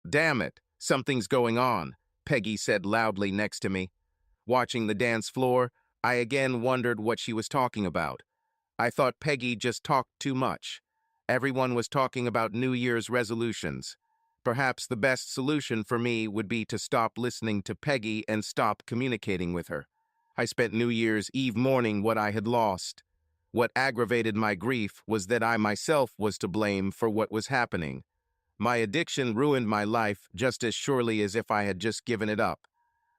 Damn it, something's going on, Peggy said loudly next to me. Watching the dance floor, I again wondered what she was talking about. I thought Peggy just talked too much. Everyone was talking about New Year's resolutions. Perhaps the best solution for me would be to stop listening to Peggy and stop communicating with her. I spent New Year's Eve mourning what I had lost. What aggravated my grief was that I myself was to blame for what was happening. My addiction ruined my life just as surely as if I had just given it up.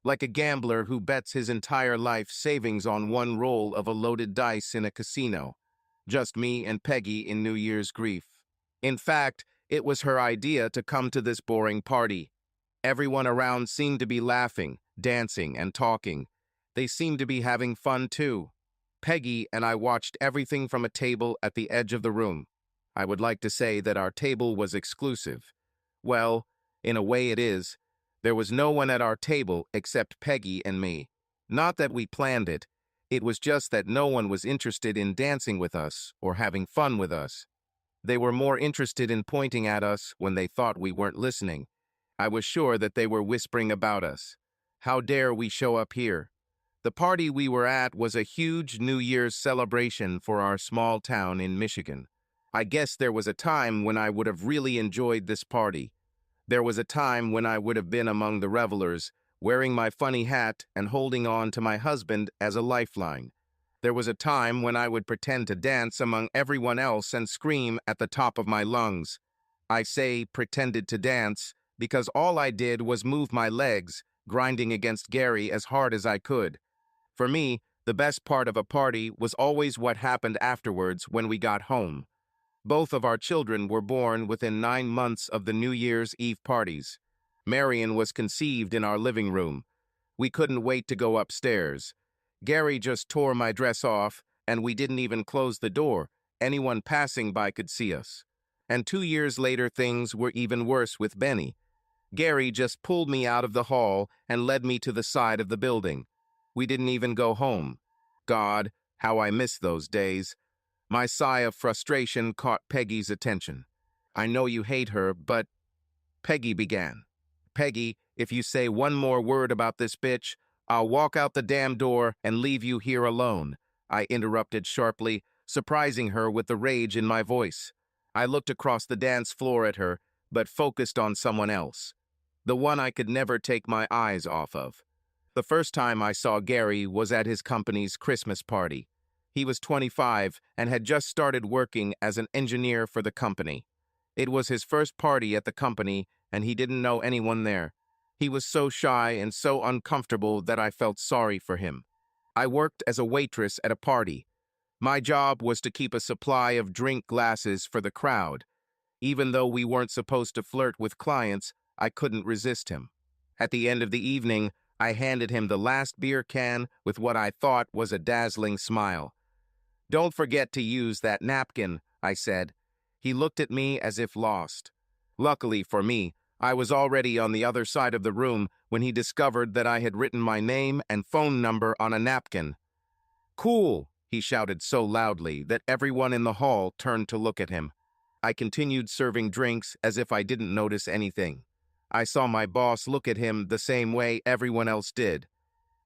Like a gambler who bets his entire life savings on one roll of a loaded dice in a casino. Just me and Peggy in New Year's grief. In fact, it was her idea to come to this boring party. Everyone around seemed to be laughing, dancing, and talking. They seemed to be having fun too. Peggy and I watched everything from a table at the edge of the room. I would like to say that our table was exclusive. Well, in a way it is. There was no one at our table except Peggy and me. Not that we planned it. It was just that no one was interested in dancing with us or having fun with us. They were more interested in pointing at us when they thought we weren't listening. I was sure that they were whispering about us. How dare we show up here? The party we were at was a huge New Year's celebration for our small town in Michigan. I guess there was a time when I would have really enjoyed this party. There was a time when I would have been among the revelers, wearing my funny hat and holding on to my husband as a lifeline. There was a time when I would pretend to dance among everyone else and scream at the top of my lungs. I say pretended to dance because all I did was move my legs, grinding against Gary as hard as I could. For me, the best part of a party was always what happened afterwards when we got home. Both of our children were born within 9 months of the New Year's Eve parties. Marion was conceived in our living room. We couldn't wait to go upstairs. Gary just tore my dress off, and we didn't even close the door. Anyone passing by could see us. And 2 years later, things were even worse with Benny. Gary just pulled me out of the hall and led me to the side of the building. We didn't even go home. God, how I miss those days. My sigh of frustration caught Peggy's attention. I know you hate her, but... Peggy began. Peggy, if you say one more word about this bitch, I'll walk out the damn door and leave you here alone, I interrupted sharply, surprising her with the rage in my voice. I looked across the dance floor at her, but focused on someone else. The one I could never take my eyes off of. The first time I saw Gary was at his company's Christmas party. He was 25 and had just started working as an engineer for the company. It was his first party at the company, and he didn't know anyone there. He was so shy and so uncomfortable that I felt sorry for him. I worked as a waitress at a party. My job was to keep a supply of drink glasses for the crowd. Even though we weren't supposed to flirt with clients, I couldn't resist him. At the end of the evening, I handed him the last beer can with what I thought was a dazzling smile. "Don't forget to use that napkin," I said. He looked at me as if lost. Luckily for me, I was already on the other side of the room when he discovered that I had written my name and phone number on a napkin. "Cool," he shouted so loudly that everyone in the hall turned to look at him. I continued serving drinks as if I didn't notice anything. I saw my boss look at him the same way everyone else did.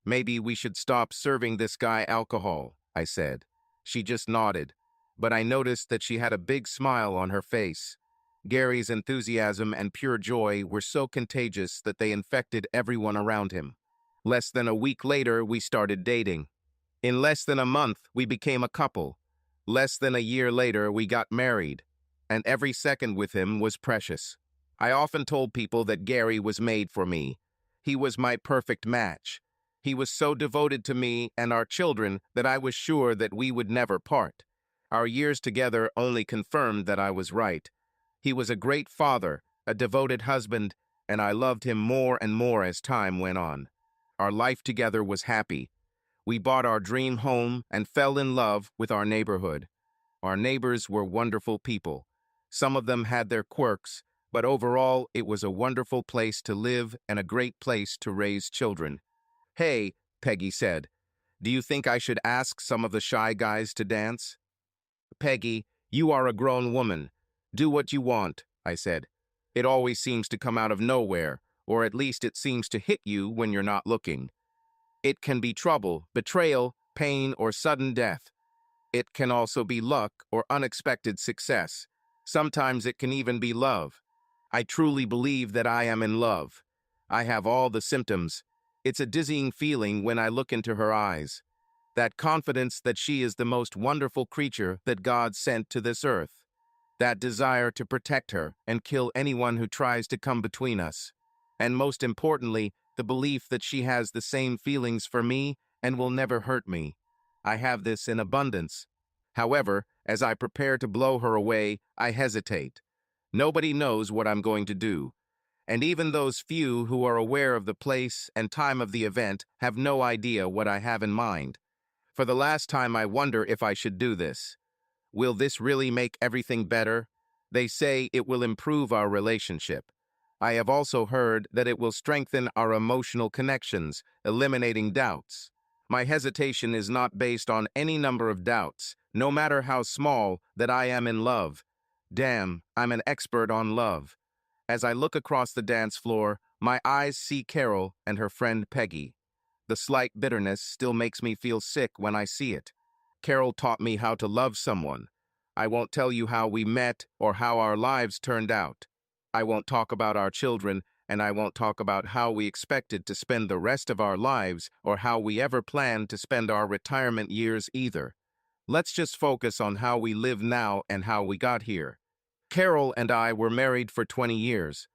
"Maybe we should stop serving this guy alcohol," I said. She just nodded, but I noticed that she had a big smile on her face. Gary's enthusiasm and pure joy were so contagious that they infected everyone around him. Less than a week later, we started dating. In less than a month, we became a couple. Less than a year later, we got married, and every second with him was precious. I often told people that Gary was made for me. He was my perfect match. He was so devoted to me and our children that I was sure that we would never part. Our years together only confirmed that I was right. He was a great father, a devoted husband, and I loved him more and more as time went on. Our life together was happy. We bought our dream home and fell in love with our neighborhood. Our neighbors were wonderful people. Some of them had their quirks, but overall it was a wonderful place to live and a great place to raise children. "Hey," Peggy said, "do you think I should ask some of the shy guys to dance?" "Peggy, you are a grown woman. Do what you want," I said. It always seems to come out of nowhere, or at least it seems to hit you when you're not looking. It can be trouble, betrayal, pain, or sudden death. It can also be luck or unexpected success. Sometimes it can even be love. I truly believe that I am in love. I have all the symptoms. It's a dizzying feeling when I look into her eyes. That confidence that she is the most wonderful creature that God sent to this earth. That desire to protect her and kill anyone who tries to come between us. And most importantly, the belief that she has the same feelings for me and will never hurt me. I have this in abundance. However, as I prepare to blow her away, I hesitate. Nobody knows what I'm going to do. And even those few who are aware of the place and time of the event have no idea what I have in mind. For the last time, I wonder if I should do this. Will this really make everything better? They say it will improve our relationship. I have also heard that it will strengthen our emotional connections, eliminating doubts. My hesitation is not based on any number of doubts, no matter how small, that I am in love. Damn, I'm an expert on love. As I look across the dance floor, my eyes see Carol and her friend Peggy. The slight bitterness still makes me feel sick when I see it. Carol taught me how to love someone. I won't tell you how we met or how our lives turned out. I won't talk about our children, and I won't talk about how we expected to spend the rest of our lives or how we ever planned to spend our retirement years either. Let's just focus on how we live now and how we got here. Carol and I were married for 20 years.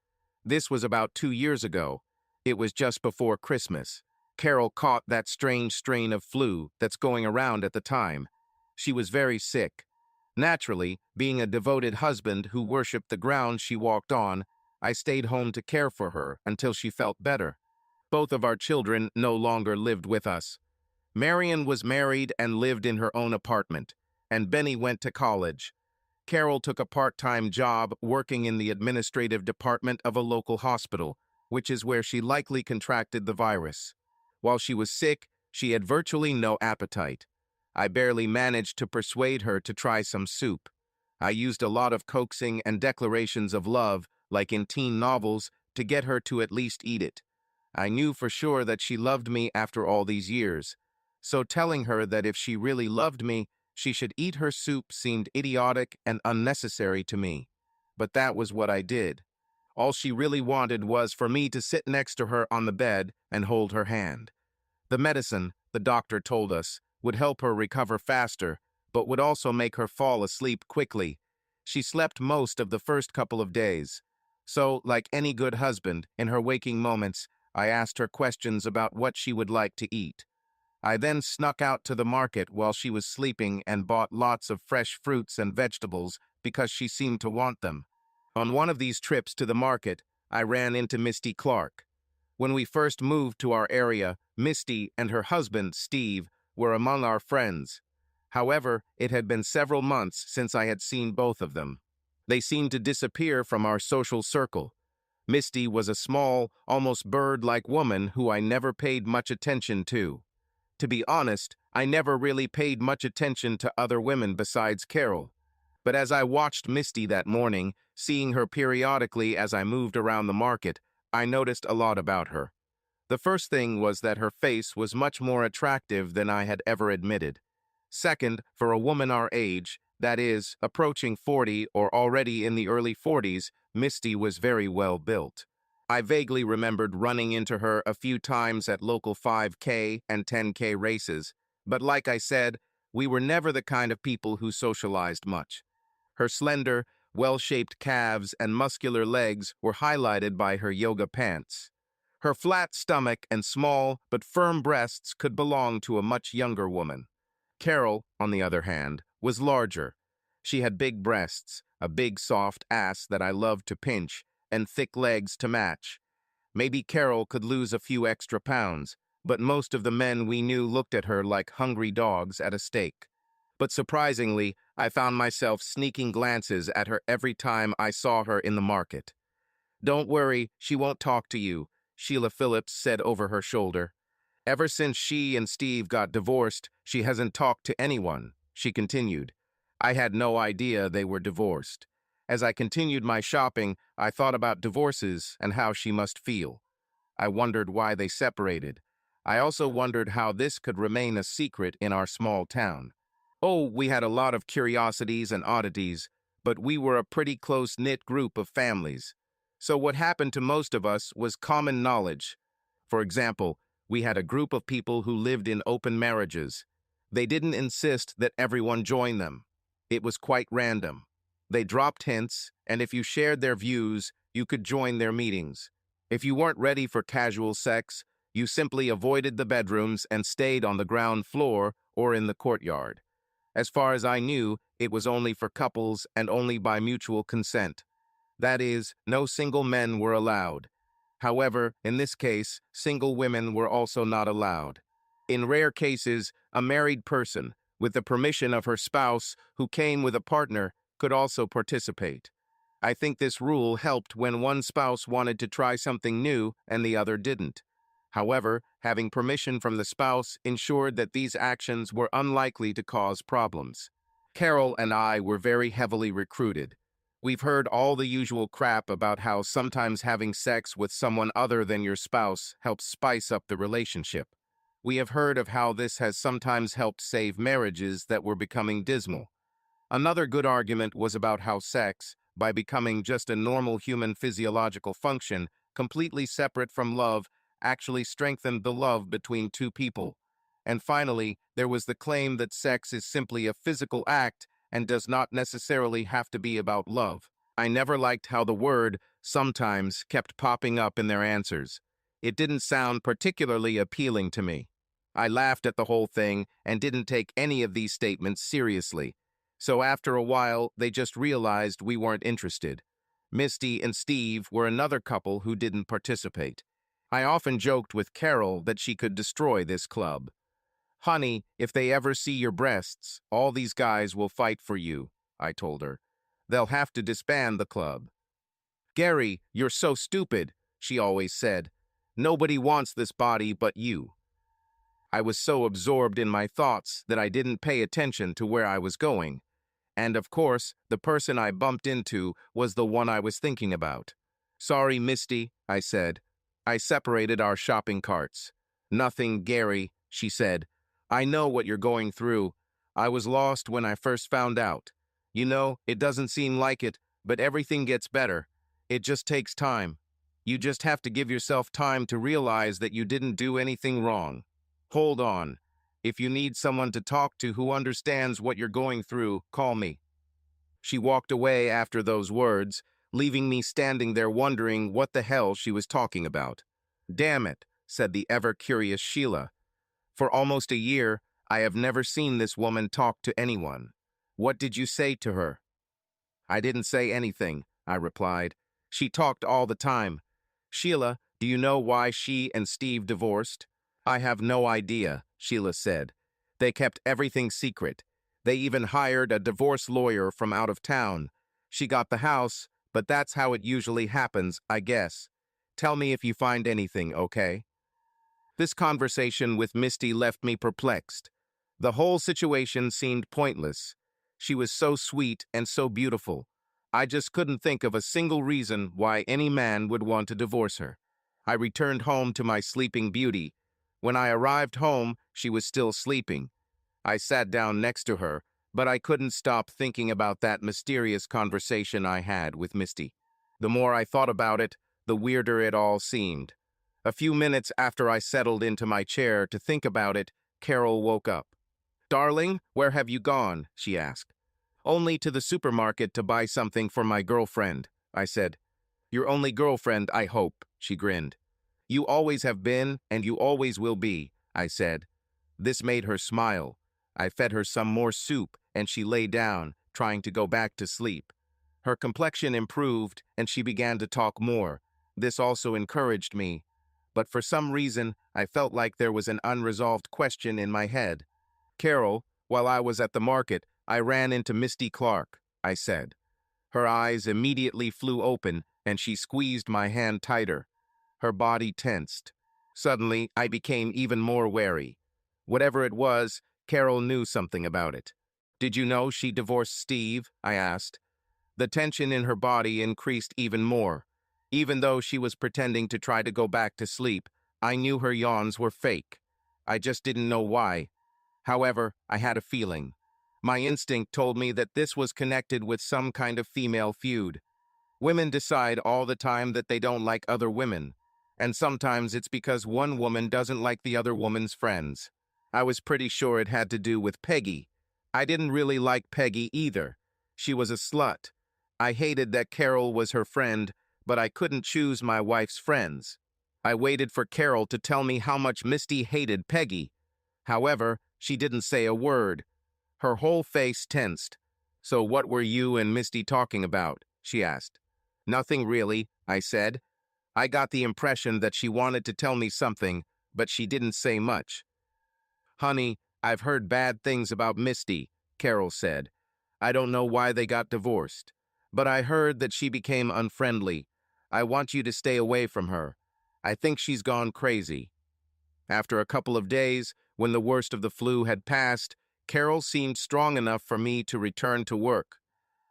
This was about 2 years ago. It was just before Christmas. Carol caught that strange strain of flu that's going around at the time. She was very sick. Naturally, being a devoted husband who worshipped the ground she walked on, I stayed home to care for her until she felt better. Both of our children no longer lived with us. Marion was married and lived in her own apartment, and Benny went to college. Carol took a part-time job working in the administrative department of a local hospital, which is where she likely contracted the virus. While she was sick, she had virtually no appetite. I barely managed to persuade her to try some soup. I used a lot of coaxing and declarations of love, like in teen novels, to get her to at least eat it. I knew for sure that she loved me after all these years. So telling her that if she really loved me, she should eat her soup seemed idiotic and unnecessary to me. But that was what I did. All she really wanted was for me to sit next to her on the bed and hold her hand. The medicine, the doctor told us, would help her recover faster, but would also make her fall asleep quickly. She slept most of the first couple of days. So, like any good husband, in her waking moments, I asked her questions about what she would like to eat. I then snuck out to the market while she was sleeping and bought lots of fresh fruits and vegetables because she seemed to want them. On one of these trips to the market, I ran into Misty Clark. When we first moved to our area, Misty and her husband, Steve, were among our friends. However, it had been several months since I had seen both of them. They seemed to disappear from our social circle. Misty was a small, almost bird-like woman who I never paid much attention to. To be honest, I never really paid much attention to other women besides Carol. But as I watched Misty that morning, seeing her periodically as I moved around the market, I noticed a lot about her. The first thing was that her face was much more attractive than I had ever admitted. Second, for a woman our age, that is, approaching 40 or already in the early 40s, Misty was very well built. I vaguely remembered running into her a few times at local 5K and 10K races, but like I said, we were never the kind of people who socialized much. Her slender, well-shaped calves and muscular legs were highlighted by her yoga pants. Her flat stomach and small but firm breasts could belong to a much younger woman. Carol, on the other hand, was larger. She had big breasts, a big soft ass that I loved to pinch, and thick legs to match. Maybe Carol could lose a few extra pounds, but most of the men we knew looked at her like hungry dogs at a steak. But surprisingly, I found myself sneaking glances at her every time I saw her in the market. "Don't worry, she won't talk to you," Sheila Phillips said over her shoulder. "Ever since she and Steve got divorced, she hasn't talked to anyone," she continued. I had no idea they were divorced. As I continued my shopping, I thought about divorces and how she must feel. I wondered why they separated. I also wondered how this could remain a secret in our small town. Oh, we had a lot of curiosities and oddities, but we were a pretty close-knit group of families. So what happened to most of us was common knowledge. For example, we had a group of people who lived in open marriages. They didn't insist that everyone join them. It was quite random. They dropped hints, and if you shared their views, you could join their meetings. If you weren't ready for casual sex, you simply avoided the bedrooms and stayed on the ground floor or in the courtyard. As far as I knew, it was only for couples and only by mutual consent. That is, no single men were allowed. However, in this case, single women were also not allowed. In rare cases, a married person, with the permission of her spouse who came with a partner, could also participate. I think this rule helped when one spouse wanted to try something new and the other didn't. However, having permission from the spouse ensured that these actions were unlikely to cause problems. Carol and I were very heavily recruited. We've heard all the usual crap about how sometimes having sex with someone other than your spouse helps spice up the relationship. We have heard of how this has sometimes helped save marriages that were becoming dismal. Another good argument was about how sex, by becoming just a normal human physiological function, completely separate from love, actually strengthened the love between two people. And finally, there was the claim that sex is simply a physical act and does not necessarily have to be about love. I never liked how the word sometimes kept popping up in their answers. It didn't sound particularly appealing to me. I laughed at the whole thing and didn't take any of these statements seriously. So after a while, they just realized we weren't interested. Misty and Steve were another couple who didn't participate. I often joked with Carol that she could destroy this club. "Honey, if they ever see your breasts, all these guys will fight for you," I told her. "They'll have to disband the club." "Gary, you're so stupid," she always said. "Nobody wants this body but you." I was so absorbed in my thoughts that I didn't pay attention to where I was going. And of course, the person I bumped into was the one I was thinking about. "Sorry, Misty," I said. I separated our shopping carts. "Nothing, Gary," she said. "I know what you're going through. I was lost when I first found out. You know, it doesn't seem like it, but everything gets better. It just takes time. You just have to give yourself time to realize that you didn't do anything wrong. Hold on. If you need someone to talk to who understands what you're going through, call me." She walked away after those words, leaving me standing there wondering what the hell she was talking about. "Damn it," said the ever-curious Sheila. "For almost a year, I have never seen this woman talk to anyone. What did you say to her?" "I didn't say anything," I replied. "She talked all the time. Sheila, do you know why she and Steve divorced?" "I have no idea," Sheila said. "They kept everything secret. They even hired a divorce lawyer from out of town. She got the house, but that's how it usually happens, I guess. Tell me if you find anything, okay?" This conversation with Misty left me perplexed. The whole situation seemed pointless. She was so sweet and so beautiful. I just couldn't think of a single reason why any man would want to divorce her. I returned home to my sleeping beauty. When I arrived home, she was still sleeping. I sat down next to her, but I couldn't stop thinking about that mysterious conversation I had with Misty. The more I thought about it, the weirder it all seemed. A few minutes after I settled into my chair to think about it, Carol woke up. "Darling, where have you gone?" she asked. "Only to the supermarket to buy something for my girlfriend," I said. "Your only girlfriend, I hope," she grinned. "You always have been, and you always will be," I said. This made her smile. I fed her some more soup, and she lay down, trying to go back to sleep. Her complexion improved, and she began to talk more. This also encouraged me. But for some reason, I felt like there was an unresolved question in my head. "Carol, while I was at the market, I ran into Misty Clark," I said. Her eyes immediately flew open, and she squeezed my hand tighter. Her body tensed. Suddenly, I became even more wary. Whatever it was, Carol knew something about it. "Did you know she divorced Steve?" I asked. The tension in her body increased even more. Even though she was pretending to try to go back to sleep, I knew her yawns were fake. I just didn't know why. However, I had a feeling. My instinct told me that this was connected with some kind of female feud. Women decide all the time that they don't like other women, and sometimes it's because one woman doesn't like the other woman's friends. I was pretty sure it had to do with Peggy. I didn't really like Peggy either. She was a slut. I hated that Carol was her friend, but I couldn't choose my wife's friends. I waited for Carol to tell me how much Misty hated Peggy. However, she didn't say a word. Her whole face tensed. "So what were you and Misty talking about?" she asked. "Nothing really," I said. I got the impression that she wanted to tell me something, but she didn't say much. "Honey, I've heard bad things about Misty," Carol said. "I don't know why they got divorced, but I heard that she became unfriendly. I want you to stay away from her. I think she's gone crazy." After a couple of days, when the worst of the flu had passed, Carol seemed strong enough for me to return to work.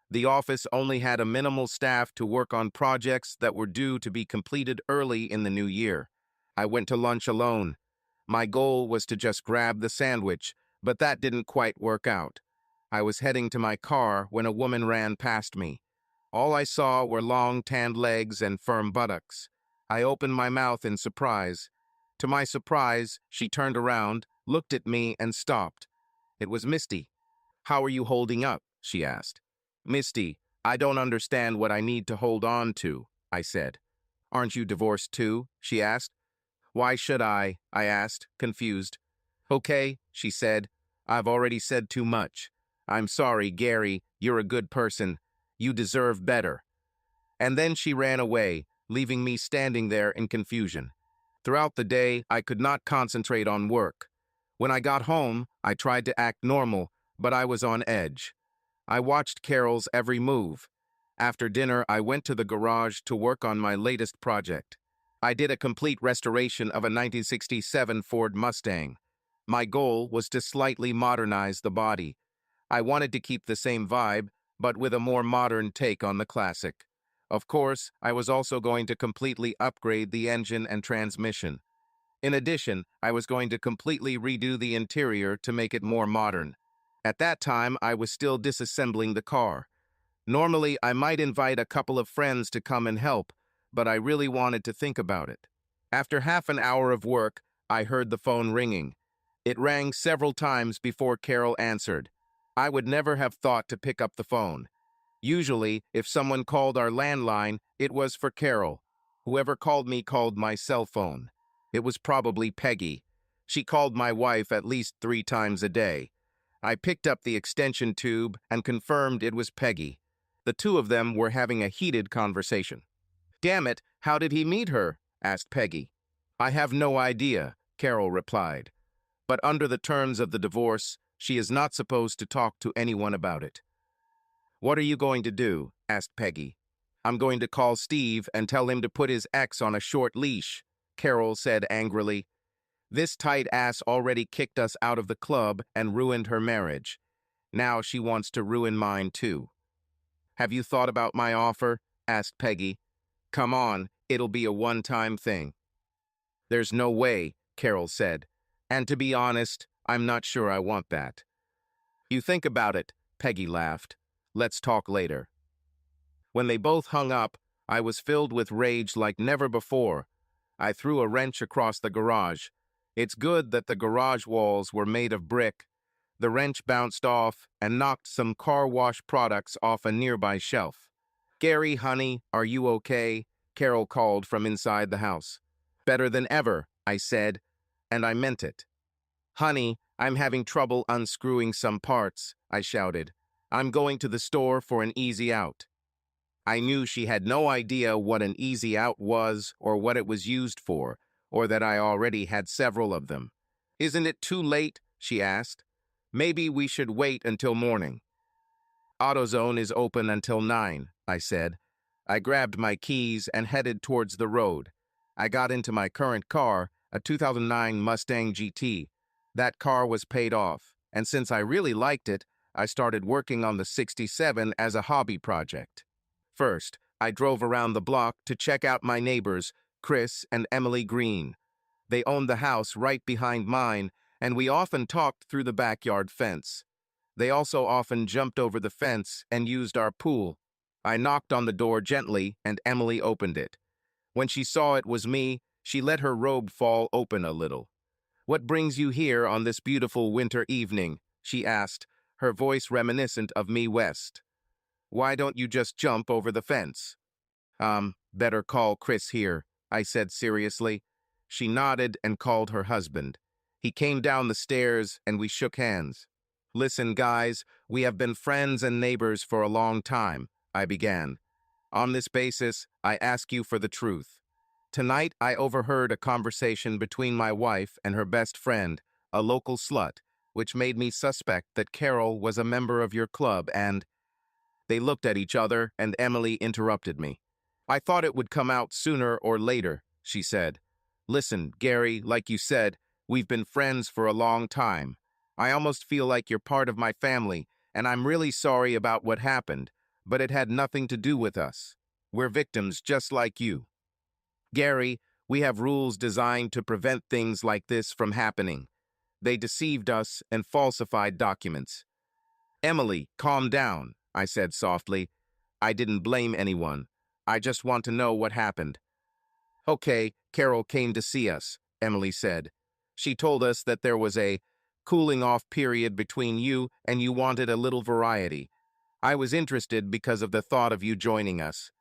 The office only had a minimal staff to work on projects that were due to be completed early in the new year. I went to lunch alone. My goal was to just grab the sandwich, but that didn't quite work out. I was heading to my car when a woman ran past me. All I saw were long, tanned legs and firm buttocks. I opened my mouth in surprise. To my surprise, she turned around, looked at me, and stopped. It was Misty. "How are you holding up?" she asked. "Misty, I don't understand what I need to hold on to," I said. "Aren't you divorced too?" she asked. "Why should I asked, confused. "Okay," she said. "I've already said too much. I'm sorry, Gary, you're a good person. You deserve better." And then she ran away, leaving me standing there in confusion. Throughout the day, I could not concentrate on work. When I got home, I tried to act normal, but I was on edge. I watched Carol's every move. After dinner, I went to the garage to work on my latest project. I did a complete restoration of a 1967 Ford Mustang. My goal was to slightly modernize the body. I wanted to keep the same vibe, but with a more modern take on the classic. Of course, I was also going to completely upgrade the engine and transmission. In addition, I was going to completely redo the interior to make it more modern. At that time, I was still disassembling the car. Normally, I might invite a couple of friends to come and help, but I really wanted to think about it. After half an hour of work, I heard the phone ringing. It rang several times before Carol answered. I would never have thought to pick up the phone. Usually, if someone called our landline, it was for Carol. Whoever called me called my cell phone. It was probably Peggy. She called my wife at least 3 times a day. I picked up the extension tube and confirmed it was Peggy. The two of them were having a heated conversation. "Damn it, how did he meet her?" asked Peggy. "I have no idea," Carol replied. "But under the terms of the divorce, she is not supposed to talk to anyone about it." "What are you going to do?" asked Peggy. "I'm going to call Steve and tell him to put his ex on a short leash," Carol said angrily. "This tight ass already kicked us out of the club and ruined her marriage. Now she wants to ruin mine too." "Have you thought about my offer?" asked Peggy. "Come on, it'll be a one-time thing." "There's no way," Carol said. "And to be honest, I'm not sure I want that." "You think about it," Peggy laughed. "Let's talk later." When they both hung up, I was filled with rage like never before. I threw a wrench across the garage. It's good that the garage walls were made of brick. The wrench bounced off and knocked some car wash products off a nearby shelf. "Gary, honey, are you okay?" Carol called from inside the house. "Better than ever," I said, and I meant it. "Honey, I'm having trouble unscrewing some parts," I shouted. "I'm going to the store for an easy out." I knew she had no idea what an easy out was or what it was used for, or that I already had several of them. "Isn't it too late?" she asked. "Maybe we should wait until morning." "AutoZone is open until 9, I said. I grabbed my keys and headed towards the road. I got into my current car, a 2009 Mustang GT. That car was paid off, and since I really liked it, I started working on the 67 as a hobby project. First, I drove around the block to check out my neighbors, Chris and Emily Green. They owned the house right behind mine, and we often talked through the backyard fence. They also often jumped over the fence and used our pool. I knocked on the door gently, and Emily opened it. When she saw it was me, she let her robe fall open a little. "What brings you here on this beautiful winter evening?" she asked, her voice reminiscent of me West. "Why don't you just jump over the fence?" Better call Chris here," I said seriously. She nodded and called her husband. He came down the stairs and we shook hands. "Listen, guys, we have been friends and neighbors for a long time," I began. "On this basis, I ask you for the truth. Tonight, I overheard a conversation between my wife and her best friend, a local slut, which made me suspect that Carol was a member of your club and—" They looked at each other and Emily interrupted me. "I thought it would come out sooner or later," she said. "Listen, Gary, like you said, we've been friends for a long time. I almost feel like you're part of my family, and I'm really sorry about what happened, but it had nothing to do with us. We're victims just like you. Gary, we have rules designed to prevent things like this from happening. They deceived us and falsified documents." "Emily, calm down," I said softly. "I didn't blame anyone. I just want to know what happened." "Okay, Carol came to see us," Emily said. "She told us that there was a cooling-off period between you and you wanted a little variety. I was interested because of the thought of you joining us.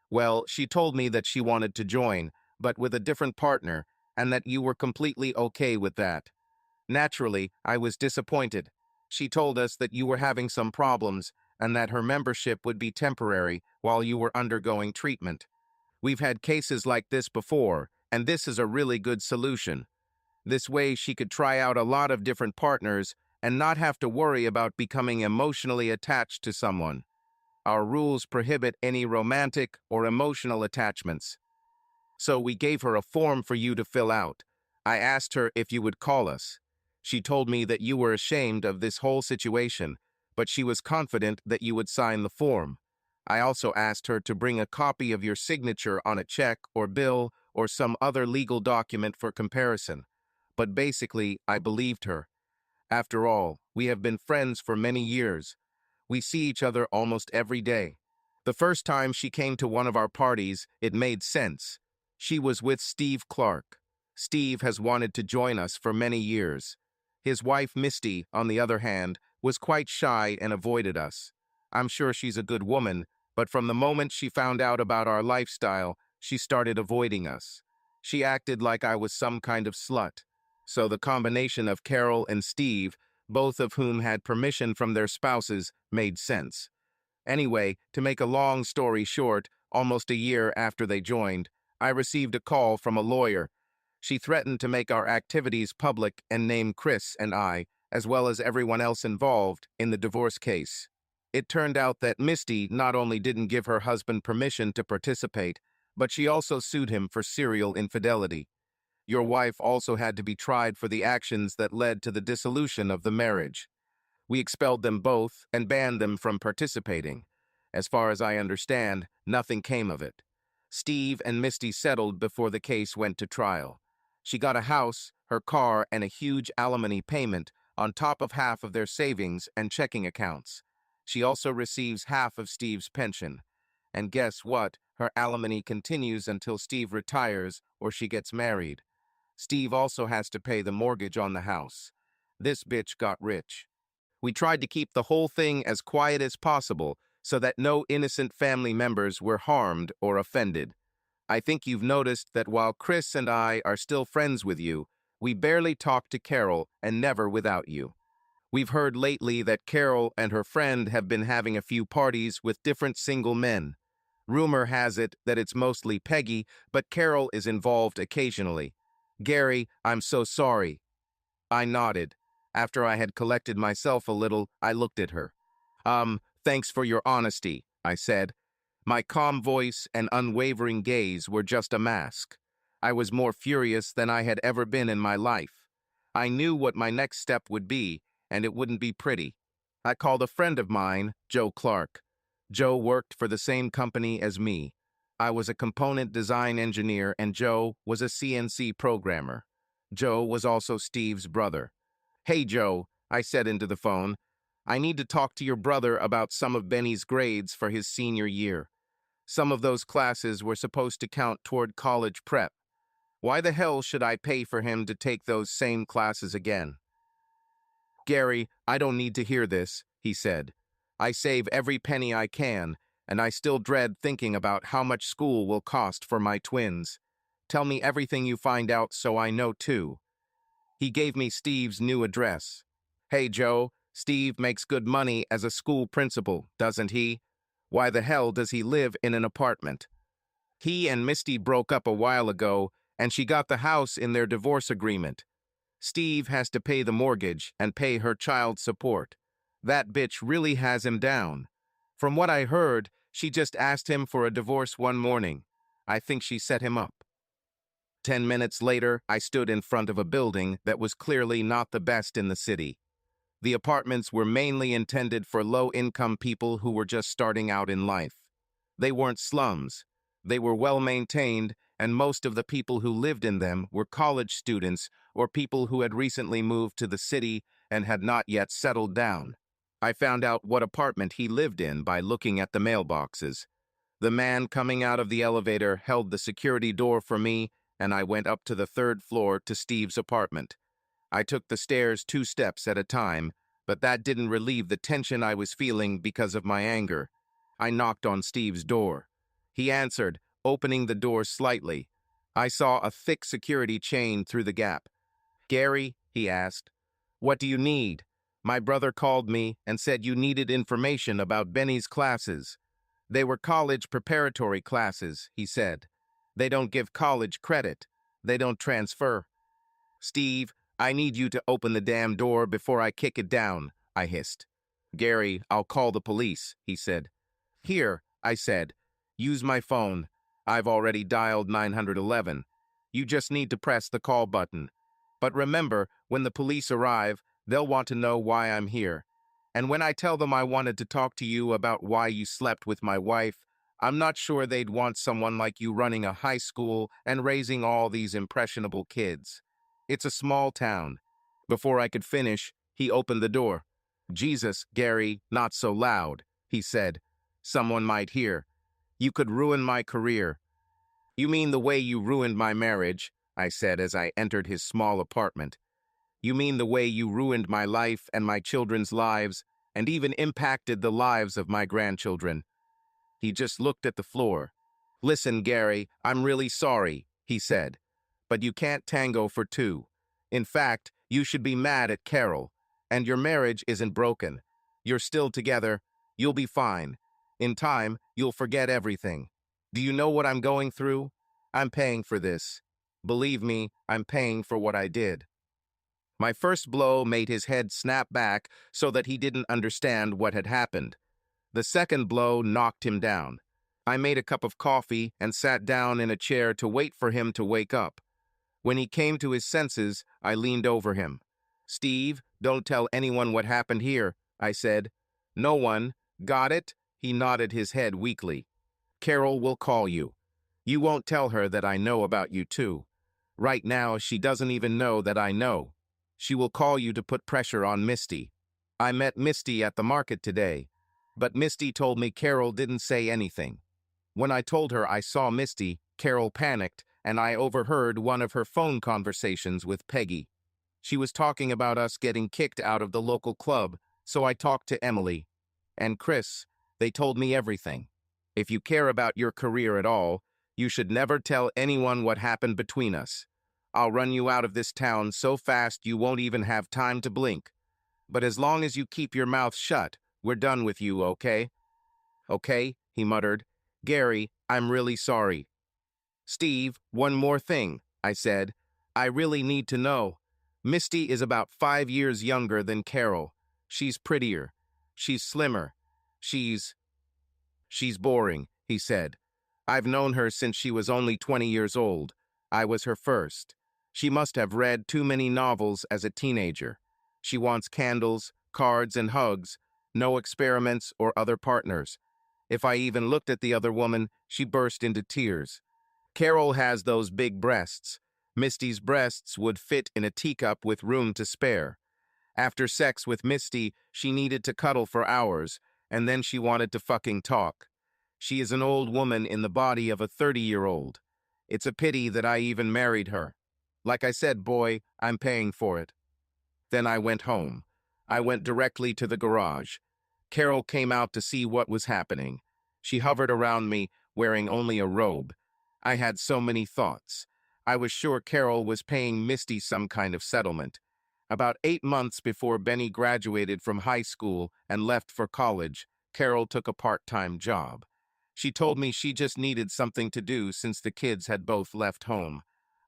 Well, she told me that she wanted to join, but with a different partner, and that you were completely okay with that. Naturally, I was disappointed. She told us that you were having some problems and that her membership would be temporary while you were undergoing treatment. We've had cases like this before, and this is a really good solution. This way she could try out a lot of different partners and not have to worry about becoming emotionally attached to someone. Our rules prohibit any romantic or emotional attachments. So we gave her a form for you to fill out. I asked her if you would call us. She told me that you were ashamed of this whole situation, but she was confident that you would sign the form. I also asked her to bring a copy of your signature on a check or bill or some other legal document for comparison. But basically, I believed her. After all, we have been friends for many years. We see each other almost every day. The first time she came to one of our parties, it made sense. She was with Steve Clark. Steve has wanted to join us for many years. His wife, Misty, on the other hand, was quite shy and avoided us. I'm sure she's a good woman, but from the moment she found out about our lifestyle, she started avoiding us. She acted like I was some kind of slut. So the combination of Carol and Steve, both of whom had permission from their spouses, made sense. Anyway, to make a long story short, almost a year after they joined, I received a call from a lawyer. She threatened to make our activities public and name Chris and I, as well as everyone else involved, in the divorce case. It turned out that Misty not only didn't give her husband permission to participate, but she also sued him for serial infidelity. Your wife also had to be tried for the actions that led to the dissolution of the marriage. We expelled them both and banned them from participating. As far as I understand, nothing came of it. Steve and Misty settled before the case went to trial. She got a house, her car, and a huge alimony payment on top of half of their savings and checking accounts. She also receives half of Steve's pension. And guess what? Her alimony continues until Steve retires or she gets married. Steve also has to pay the mortgage on the house. This bitch got rich. We tried to keep the whole thing as quiet as possible so that no innocent family members were harmed or offended. I think you've noticed that while Chris and I are still friends with you, we barely talk to Carol and never without you. We've heard lately that Carol and her friend have been having a few parties with different single men. Rumor has it that it's mostly Peggy, but Carol is involved occasionally. Gary, I'm so sorry. I nodded. After I had collected myself a little, I looked at her. Thanks for your honesty," I said. My calm voice and unwavering gaze were just a mask. I was more furious than I had ever been in my life. I knew what my next step would be, and it wouldn't be pretty. I called a friend of mine, Joe Clark. Joe worked for the same company as me. I was a component design engineer and Joe was a CNC programmer. Joe was also Steve's brother. "Hey, Joe," I said into the phone. "I need to talk to your brother about some of Benny's grades for his senior year. Some of those classes were supposed to count toward college prep. Why the hell should I pay for him to take those same classes again?" "Gary, I don't need to hear this," he said. "I save every penny I can, and I still dread thinking about how much school will cost for my twins. Tell me everything you find out so I know too." He gave me Steve's new address. "Hey, Joe, Steve makes good money as a school principal, doesn't he? Why the hell does he live in an apartment?" "He and Misty broke up a while ago, and she got the house in their divorce agreement. Steve has to pay the mortgage and pay her child support. That bitch really has him down. From what I heard, she just asked him for a divorce one morning. I think she set him up." 10 minutes later, I stood in front of a building that was clearly not the best in the city. The apartments were mainly intended for low-income people who were just starting out in life. They weren't slums. They were well-maintained, and most of the people who lived in them were college students or people who had recently moved to the city and had not yet settled down. I found out what apartment he lived in by looking at the mailboxes. The man coming out of the elevator held the security door for me, and I went up to the third floor to Steve's apartment. I took the stairs 2 steps at a time, but that didn't relieve the tension I was feeling because of my anger. I knocked on Steve's door. He answered, opening the door slightly. I saw a thick security chain through the gap. "Gary," he asked, "what do you need? My brother called me and said you needed information about Benny's classes." "They were college preparatory classes," he said. "They don't give college credit. They don't transfer." "Steve, I need you to open the damn door before I kick it down," I hissed. "Gary, I'll call the police," he said. "Here," I said. "Use my phone. I've already dialed 911. You just need to press the call button. But remember, when the police arrive, they'll want to know why I'm here. And when I tell them I wanted to talk to you about why you slept with my wife, I'm not sure they'd want someone like you running a high school and raising all these impressionable kids. It's a small town." Before I could finish, he opened the door. "Jesus, Gary, not so loud," he said. "Someone might hear. You could ruin my career." "You mean the way you ruined my marriage," I said as I entered his small apartment. "You mean the way you ruined my life and my children's lives, and even impacted the lives of my grandchildren." He just looked at the floor. "Listen, Gary, I'm really sorry," he said. "But you can't tango for two. In fact, you should be mad at Carol. And your marriage isn't broken. You're still together. You'll be fine. In time, you'll forget everything. Do you know what I'm going through? I'm paying for this. Believe me, I'm paying for what I did." My first blow made his head snap back so that he didn't understand what had happened. The second blow knocked him down. I made a cup of coffee and sat down in a chair to wait for him to wake up. When he came to his senses, I leaned over him. "Steve, don't tell anyone what happened here," I said. "No one. Got it?" He nodded his head weakly. "Carol will call you. You won't tell her that I know about you too. Right now, she doesn't even know that I know. She will call you to put pressure on Misty. I met Misty at the market today, but Misty told me Carol didn't say anything. When I told her I saw Misty, Carol panicked, and I overheard one of her phone conversations with Peggy. She was talking about us getting kicked out of the local club, so I talked to Emily. And Chris, they told me everything. If you care about your career at all, you should never tell anyone what happened between us. I'll run you out of this town so fast you won't even have time to blink. But as long as you keep your mouth shut, we're done with you, okay?" "Okay," he muttered. "Gary, I'm really sorry." "Steve, one more thing," I said. "I really need to know. Misty is about 5 years younger than Carol. She's prettier. She's slimmer. She's boring," he said. "I've known her since she was only 20 years old. I was her first. She must have read too many novels as a teenager. She wants candles, cards, and hugs, no experiments or other partners. If I even looked at the other woman, she burst into tears. Carol has those big breasts. Misty's breasts would fit in a teacup with room to spare. After sex with Misty, she needed to cuddle for hours, and then she wanted to fucking talk. She is an old woman in the body of a 30-year-old. It's a pity that I even married her. Like I said, boy, I'm paying for it. Then I went home. I went directly to the garage. Carol came out to see what was happening. She hovered around me, wearing only a robe. I had so many thoughts. I was sure Carol was paying Misty some kind of settlement. About 8 months before Benny graduated from high school and left for college, Carol took a part-time job. She told me she just needed something to do since the kids had both left home.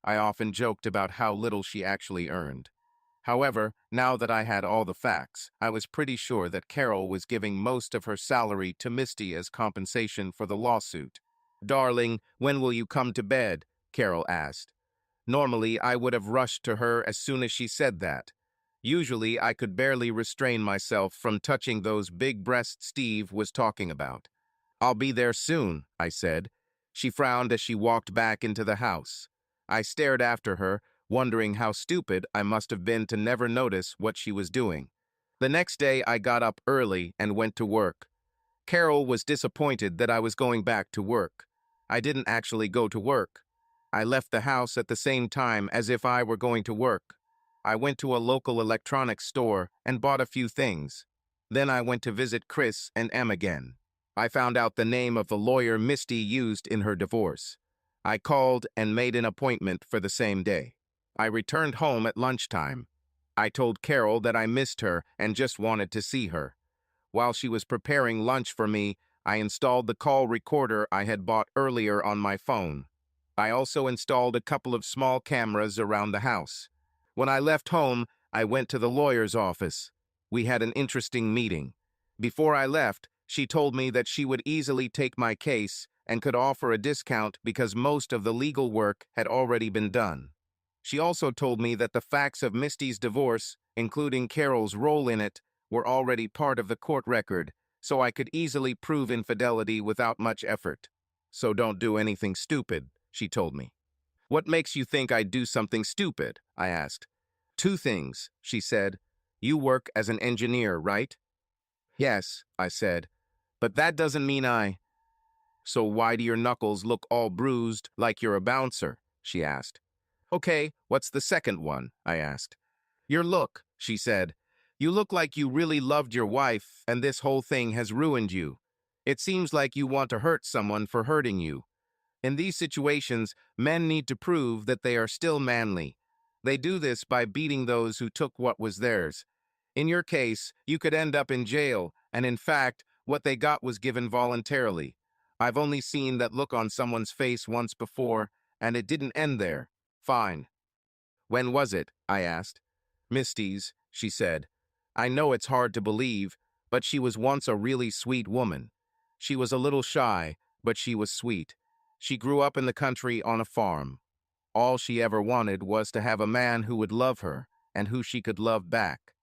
I often joked about how little she actually earned. However, now that I had all the facts, I was pretty sure that Carol was giving most of her salary to Misty as compensation for the lawsuit. "Darling, when will you come to bed?" Carol asked. Normally, I would have rushed to her as soon as she said that. Usually, I could barely restrain myself from touching those big breasts Steve was talking about. "I'll be there soon," I said. She frowned as she walked back into the house. I stared after her, wondering how stupid I must have been to never notice what she was doing. The next day, I got up early and went to work. Carol was disappointed that I was going back to work. I didn't actually go to work. I left the house at the same time as if I were going to work. I went to a local electronics store and bought a few things. Then I went to visit Chris and Em again. I found out the name of the lawyer Misty used in her divorce. I called and made an appointment for the same day. I returned home at lunchtime. I told Carol that I missed her and just wanted to see her. While she was preparing lunch for me, I installed the call recorder I had bought earlier on my phone. I also installed a couple of small cameras around the house. When I left home, I went to the lawyer's office. We had an interesting meeting. Before I left, she told me that she would easily take my case and could offer a discount because most of the legal work had already been done. She also told me that the facts of Misty's divorce, including Carol's role in it, were already part of the court record, so I could easily prove infidelity without much effort. "So don't do anything stupid," she told me. "What makes you think I'd do something stupid?" I asked. "Two things," she said. "You work as an engineer, right?" "Yes," I said. "But that doesn't mean I—" "So why do your knuckles look all bruised like you're a bouncer?" she asked. "Okay, what's the second one?" I asked. "Your look," she said. "You look like you really loved your wife, and this whole thing has ruined you. It seems like you want to hurt someone for hurting you. In these situations, men need to prove that they are still manly. They do this by beating those who took what was theirs. In your case, you could end up in jail, and in fact, what they got was given voluntarily. I've only seen that look on someone's face once before, and it didn't end there. Fine." "When was it?" I asked. "Misty's," she said. "I know it's hard to believe, but she was once a really sweet woman. She was a little shy, but she was sweet. She grew up in the country on a farm. All she ever wanted was to have a man who would love her and who she could love back.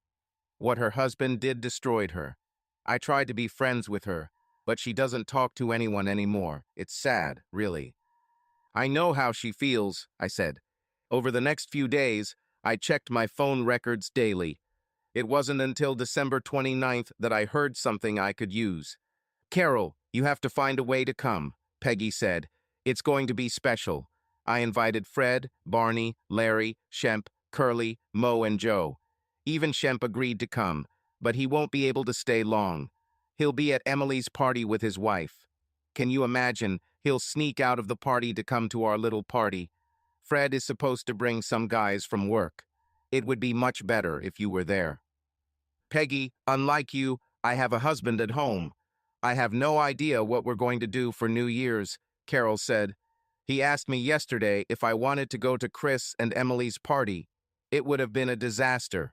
What her husband did destroyed her. I tried to be friends with her, but she doesn't talk to anyone anymore. It's sad, really." "I know how she feels," I said. Over the next few days, I checked my phone records daily. It wasn't until December 29th that I heard something I could use. "Carol, you have to find a way to come," Peggy said. "It's going to be special." I invited Fred, Barney, Larry, Shemp, Curly, Mo, and Joe. Even Shemp agreed to come, but he won't be able to stay long. He'll be at Emily's party with his wife. Can you imagine? He'll sneak out of the party to come to our little party. Fred is supposed to bring some guys from work. It would be much better if you were there. "Peggy, unlike you, I have a husband at home. I have no idea what we're going to do for New Year's," Carol said. "He asked me yesterday if I wanted to go to Chris and Emily's party. It would have been a disaster.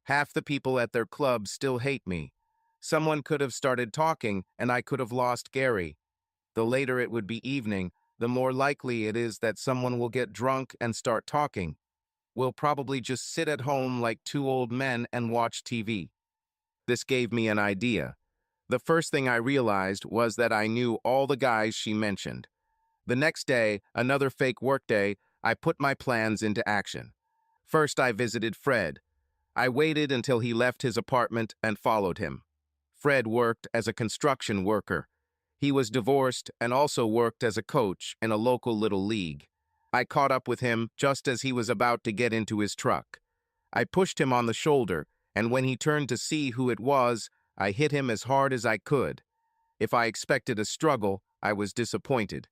Half the people at their club still hate me. Someone could have started talking, and I could have lost Gary. The later it would be evening, the more likely it is that someone will get drunk and start talking. We'll probably just sit at home like two old men and watch TV." This gave me an idea. The first thing I realized was that I knew all the guys she mentioned. The next day, another fake workday, I put my plans into action. First, I visited Fred. I waited until he left his apartment and followed him. Fred worked as a construction worker. He was divorced and also worked as a coach in a local little league. I caught up with him just as he was about to get into his truck. I pushed him on the shoulder, and when he turned to see who it was, I hit him as hard as I could. If I expected a struggle, I was disappointed.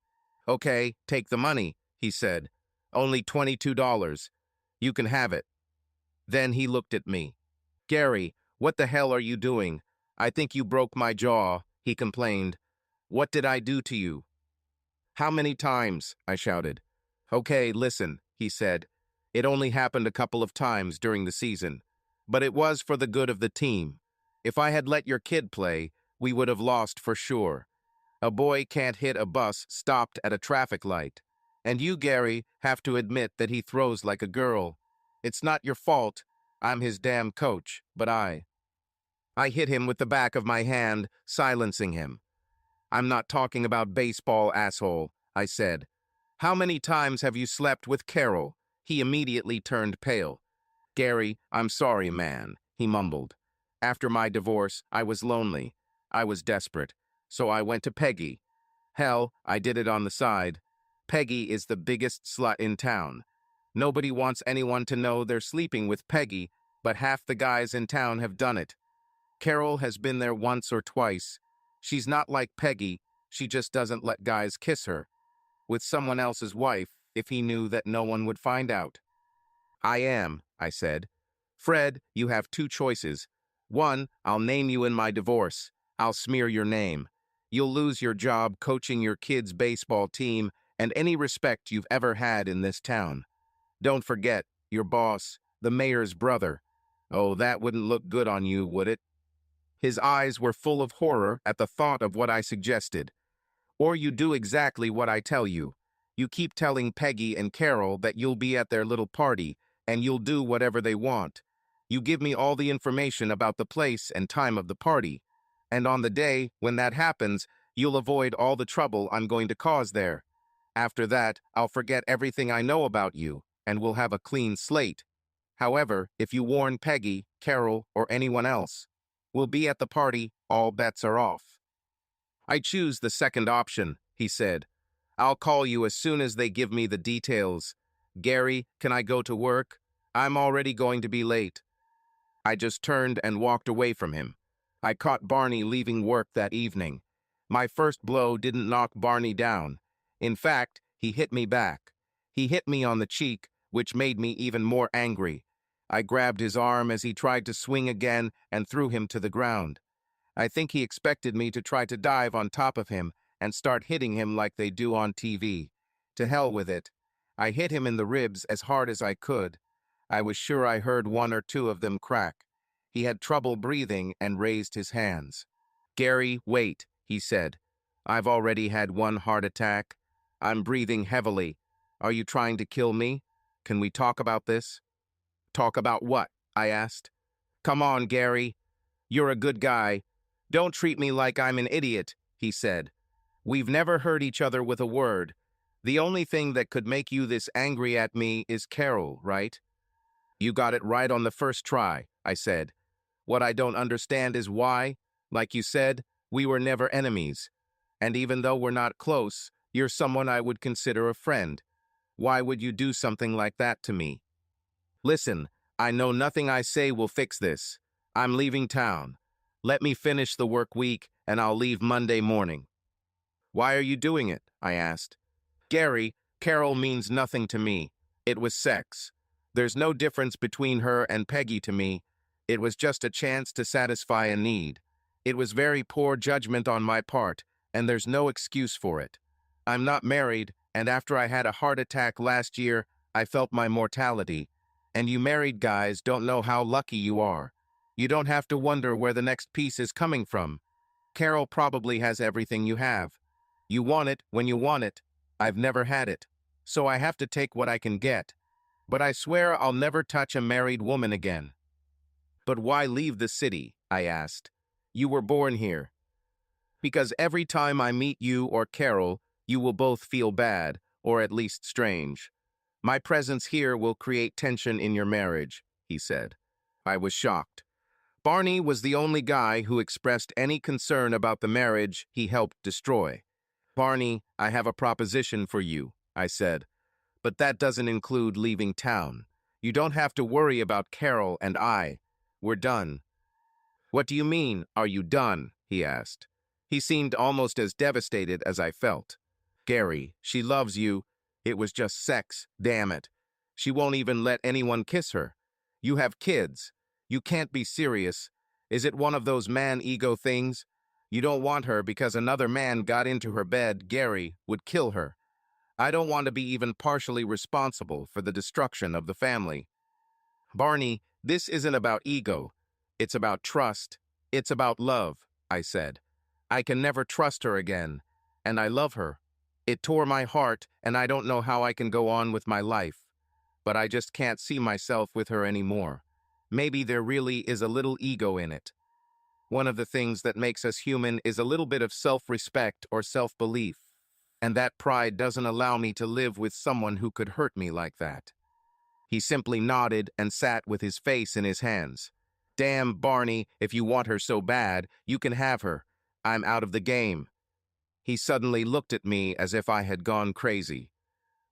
"Okay, take the money," he said. "Only $22. You can have it." Then he looked at me. "Gary, what the hell are you doing? I think you broke my jaw," he complained. "What did I do to you?" "How many times?" I shouted. "Okay, listen," he said. "It only happened a couple of times during the season, but it was for the good of the team. If I had let your kid play, we would have lost for sure. A boy can't hit a bus stopped at a traffic light. And you, Gary, have to admit that he throws like a girl. It's not your fault. I'm his damn coach, but I hit him with the back of my hand, silencing him. "I'm not talking about baseball, asshole," I said. "How many times have you slept with Carol?" He immediately turned pale. "Gary, I'm sorry, man," he mumbled. "After my divorce, I was lonely. I was desperate. So I went to Peggy. Hell, I did it on the side. Peggy is the biggest slut in town. Nobody wants anyone to know they're sleeping with Peggy, but half the guys in town have done it. Carol has been there once or twice. She's not like Peggy, she just doesn't let guys kiss her. With someone else's wife, if he knew that no one would find out." I said. "Fred, you have two choices. One, I'll name you in my divorce. I'll smear your name. You'll lose your job coaching your kids' baseball team and any respect you've ever had in this town. Don't forget, your boss, the mayor's brother. Oh, that wouldn't look good on you, would it?" His eyes were full of horror at the thought of what I suggested. "Or you do exactly what I tell you. You keep telling Peggy and Carol that you'll be at their little party, and you'll do whatever they want. You give me all the information about the place and time of the party. And on the day when that happens, you'll avoid all the trouble I'm going to cause there. After that, I'll forget everything I know about you, and we'll have a clean slate. However, if you warn Peggy, Carol, or anyone else, we'll be at the party, all bets are off." "I choose the second option," he said. "I'll call you as soon as they give me the details. Gary, can I go to work? I'm already going to be late." I just turned and walked away from him. I caught Barney leaving work that evening. My first blow didn't knock Barney down. In fact, he hit me back. He hit me on the cheek, which made me even more angry. I grabbed his arm as he tried to swing again and threw him to the ground. I think he expected me to try to dive on top of him and start hitting him like they do on TV. To hell with it. I hit him in the ribs as hard as I could. I was sure I heard one or two of them crack. He had trouble breathing and raised his hands. "Gary, wait," he said. "I've already had one heart attack. I'm breathing heavily. Are you trying to kill me? Can we talk about this?" "Talk about what?" I asked. "Come on, Gary. You're a good guy. Don't treat me like I'm an idiot," he said. "We've never hurt each other with a word. The only thing that could make you this angry at me is Carol, right?" "You got it right on the first try," I said. "What I don't understand is why, like you said, we were never enemies. And even though we're not close, you're someone I would consider a friend. Why would you do something like that to me?" "Listen, I know nothing I say will fix this. I'm leaving town. Let me finish the work week, and I'll leave Monday morning." "Why are you doing it?" I asked. "Gary, Carol means nothing to me. It was sex. There's no difference between her and Peggy to me. It was just a chance to satisfy a need. It was very poor judgment on my part, and there's no excuse for it. I'm not married, and after I had a heart attack last year, I felt my mortality. And you married guys don't know how lucky you are. You don't have to wonder where the next piece is coming from. Carol probably has everything you have. You want it when you want it. I've never had it. So I have to take what I can get. But I swear I'll never touch a married woman again." "But why leave the city?" I asked. "You were born here. Because every time I meet you or Carol, you will both feel bad, or at least strange. My presence here will create tension in your marriage, he said. I was shocked. Barney was the only guy who expressed any concern about the marriage he helped destroy. Barney, I have a proposition for you, I said. But that doesn't include leaving town. You don't have to worry about Carol and I. We're done. What do you mean, are you done? He asked. He seemed almost as devastated as I felt. Gary, she loves you. It was just sex, damn it. She won't even let anyone kiss her. You have kids. You can't be serious. Is it one of those man-ego things? You don't want her because another man got into her bed, Gary, would kill her. I don't want to be even partially responsible for the destruction of the family. Barney, this isn't about ego. It's about trust. It's about love, I said. I can never trust her again, and I love her. It tore my heart, and I don't know how I can go on with my life. But I just can't see myself with her anymore. Maybe there really is a little ego in it. One of the things that makes us human is a little bit of self-respect or self-belief, and that pride doesn't allow me to live with someone who could hurt me like that. He simply nodded and sat with his face in his hands. Damn, Barney, if you want her so bad, you can have her. I'm out of the game. He suddenly looked at me as if I had gone crazy.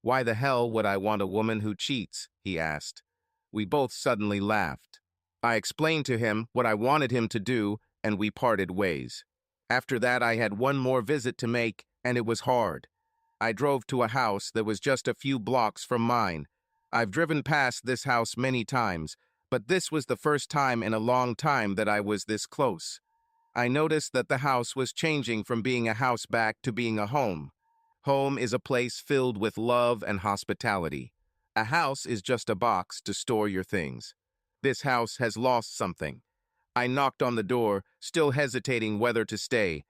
Why the hell would I want a woman who cheats? He asked. We both suddenly laughed. I explained to him what I wanted him to do, and we parted ways. After that, I had one more visit to make, and it was hard. I drove to a house that was just a few blocks from mine. I've driven past this house many times, but this was the first time in a long time that I was this close. I noticed that the house was changing from being a house back to being a home. Home is a place filled with love and hospitality. A house is just a box to store your things. This house has lost something. I knocked on the door, still hesitating whether to stay.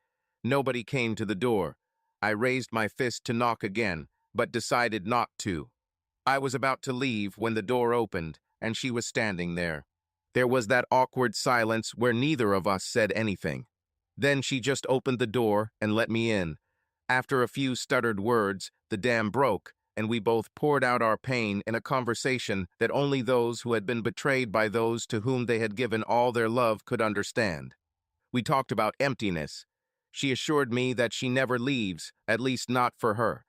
Nobody came to the door. I raised my fist to knock again, but decided not to. I was about to leave when the door opened, and she was standing there. There was that awkward silence where neither of us said anything. Then she just opened the door and let me in. After a few stuttered words, the dam broke, and we both poured out our pain in a conversation that only those who had been betrayed by those to whom they had given all their love could understand. We talked about emptiness. She assured me that she never leaves, at least not for her.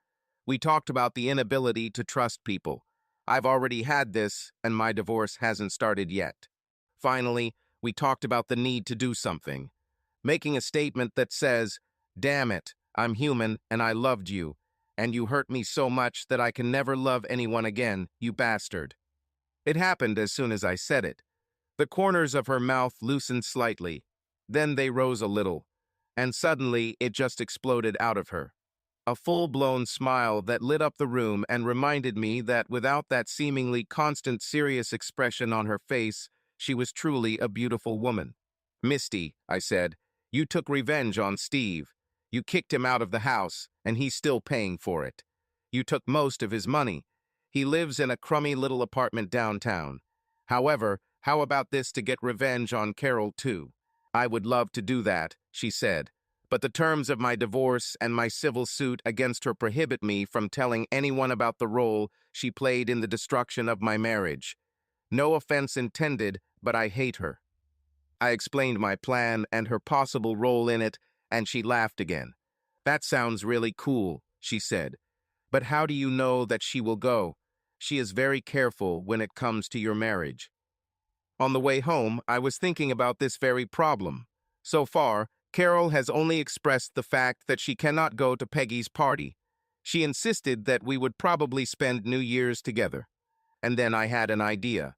We talked about the inability to trust people. I've already had this, and my divorce hasn't started yet. Finally, we talked about the need to do something. Making a statement that says, damn it, I'm human and I loved you, and you hurt me so much that I can never love anyone again, you bastard. It happened as soon as I said it. The corners of her mouth loosened slightly. Then they rose a little, and suddenly it just exploded out of her. A full-blown smile that lit up the room and reminded me that without that seemingly constant serious expression on her face, she was truly a beautiful woman. Misty, I said, you took revenge on Steve. You kicked him out of the house, and he's still paying for it. You took most of his money. He lives in a crummy little apartment downtown. However, how about this to get revenge on Carol, too? I would love to do that, she said. But the terms of my divorce and my civil suit against her prohibit me from telling anyone about the role she played in the destruction of my marriage. No offense intended, but I hate her. I explained my plan and her possible role in it, and she laughed again. That sounds really cool, she said. But how do you know that she will go? She is very careful when it comes to your marriage. On the way home, I was thinking about this very problem. So far, Carol has only expressed the fact that she cannot go to Peggy's party. She insisted that we would probably spend New Year's together. And then I had an idea.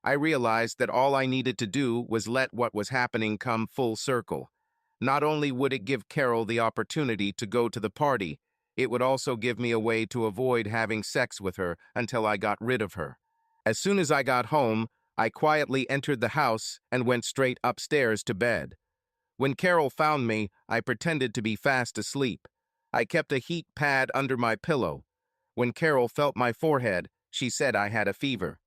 I realized that all I needed to do was let what was happening come full circle. Not only would it give Carol the opportunity to go to the party, it would also give me a way to avoid having sex with her until I got rid of her. As soon as I got home, I quietly entered the house and went straight upstairs to bed. When Carol found me, I pretended to be fast asleep. I kept a heat pad under my pillow. When Carol felt my forehead, she said I had a fever.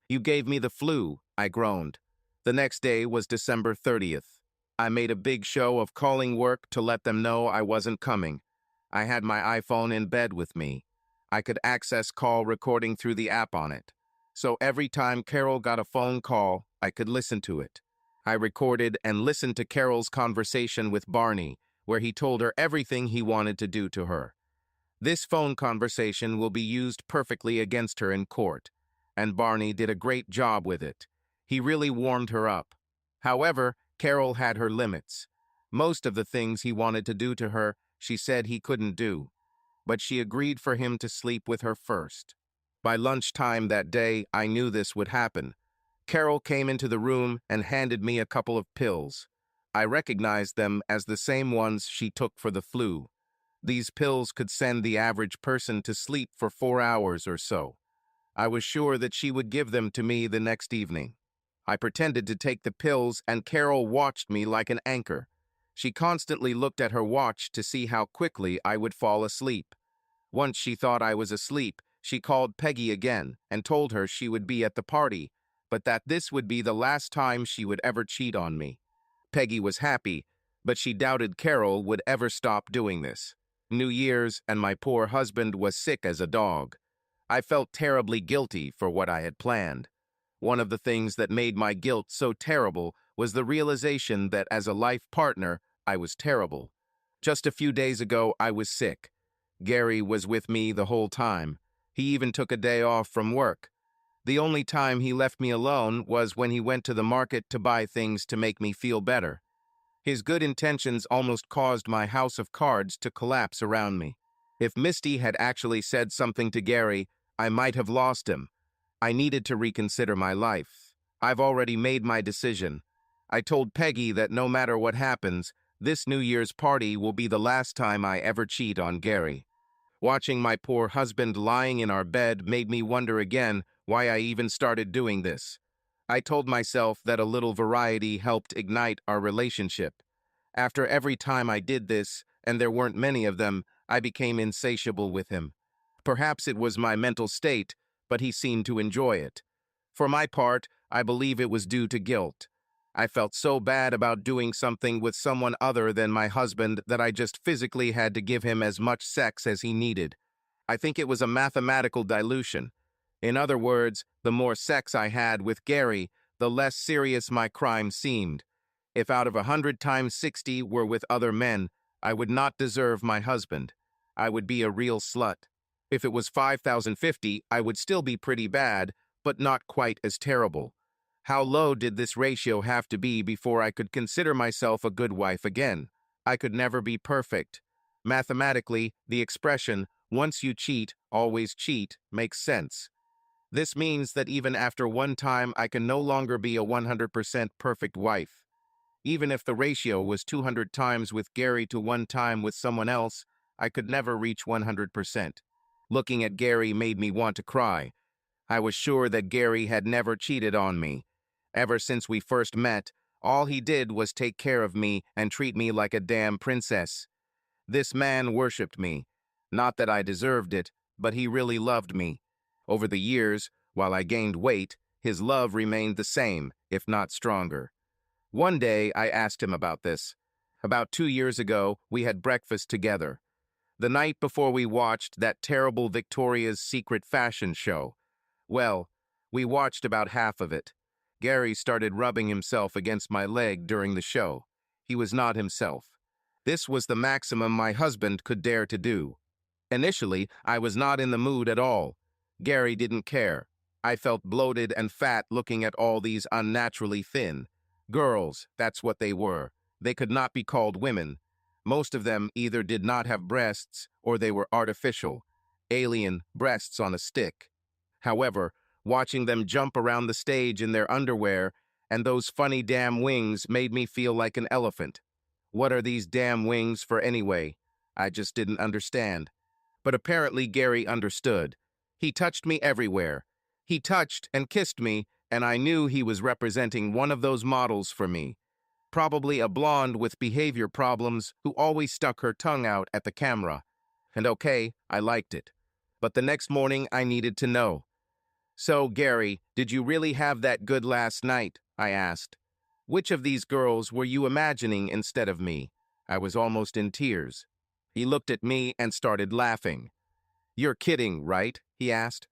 You gave me the flu, I groaned. The next day was December 30th. I made a big show of calling work to let them know I wasn't coming. I had my iPhone in bed with me. I could access call recording through the app on it. So every time Carol got a phone call, I could listen to it. I recorded and listened to Carol's conversation with Barney, where he told her everything he wanted to do to her. This phone conversation will be used perfectly against her in court, and Barney did a great job with it. He really warmed her up. However, Carol had her limits. Most of the things he wanted to do to her, she said he couldn't do, but she agreed for him to sleep with her first. By lunchtime that day, I knew this would happen. Carol came into the room and handed me a couple of pills. I recognized them as the same ones she took for the flu. These pills could send the average person to sleep for 4 hours or so. I was sure that she would give them to me the next evening. I pretended to take the pills, and Carol watched me like an anchor. She constantly looked at her watch to see how quickly I would fall asleep. Once she thought I was asleep, she called Peggy again and told her she would be at the party, but that this would be the last time she would ever cheat on me. Peggy was happy, but she doubted Carol would ever stop doing this. New Year's, and my poor husband was sick as a dog. I felt terribly guilty for what I had planned. One of the things that made my guilt so terrible was the realization that as a life partner, I was terrible. Just a few days ago, I was sick. Gary was with me the whole time. He even took a day off from work. The only time he left me alone was when he went to the market to buy things to make me feel better. His good intentions almost caused my house of cards to collapse around me. If Misty had actually said something to Gary, I might have lost him. I needed to reconsider my life. I've already made my decision. I told Peggy that no matter what happens, this New Year's party will be the last time I ever cheat on Gary. Watching my poor husband lying in our bed made me wonder again why I even started doing this. I told myself that a little variety helped ignite our relationship. After every time I did this, and there weren't many of them, I became insatiable with him. Perhaps it was my mental state, but he seemed to enjoy it. For my part, I believe it was due to guilt. I felt so bad about doing something with someone other than my husband that I just physically had to give him as much sex as he needed. I think it was a mathematical dilution. In other words, the more sex I had with Gary, the less serious my crime seemed. If out of 100 times 60 were with other men, I would not deserve my husband. I would be a real slut. If it was 5,050, I would still be pretty bad, but not quite as terrible. How low did this ratio have to be before I could consider myself a good wife again? I could never be perfect. Mathematically, the expression, once you cheat, always cheat, makes sense. This means that even after one time, I can no longer be a 100% perfect wife. Even if the ratio was 200 times with Gary to 1 time with someone else, I could never reach 100%. Looking at Gary made me want to cry. I was sure that Gary had never cheated on me. Ever since we first met, all he did was take care of me and treat me like a damn princess. This man worshipped me. Not that I deserved it, but he really loved me. Over the years, while I gained weight, his love remained the same, if not stronger. One day, I asked him about this. About 2 years ago, we had breakfast together. The night before we watched that terrible Victoria's Secret fashion show. Well, we watched about half of it. Gary started rubbing himself against my leg during the show. He was not himself. This was the maximum my husband could dare to do. Initially, I was not in the mood at all. Gary didn't care. I felt bloated and fat looking at all these unnaturally thin girls. That's what they were. They could not be called women. Most of them either did not have breasts or they were artificial, alien breasts on a stick. However, watching them jump around the stage in their underwear and those funny damn wings made me feel like an elephant. What are these damn wings for anyway? I just didn't understand. But apparently Gary understood. He touched me everywhere. He touched and kissed me, and I knew he was representing one of those models for me. Probably a blonde with behavior problems who always stuck her tongue out at the camera. And okay, I liked it. But the next morning I needed to know. So, Gary, did you really have that good last night? I asked. Which of these girls were you imagining instead of me? I was almost in tears. He looked at me and started laughing. You're kidding, right? He asked.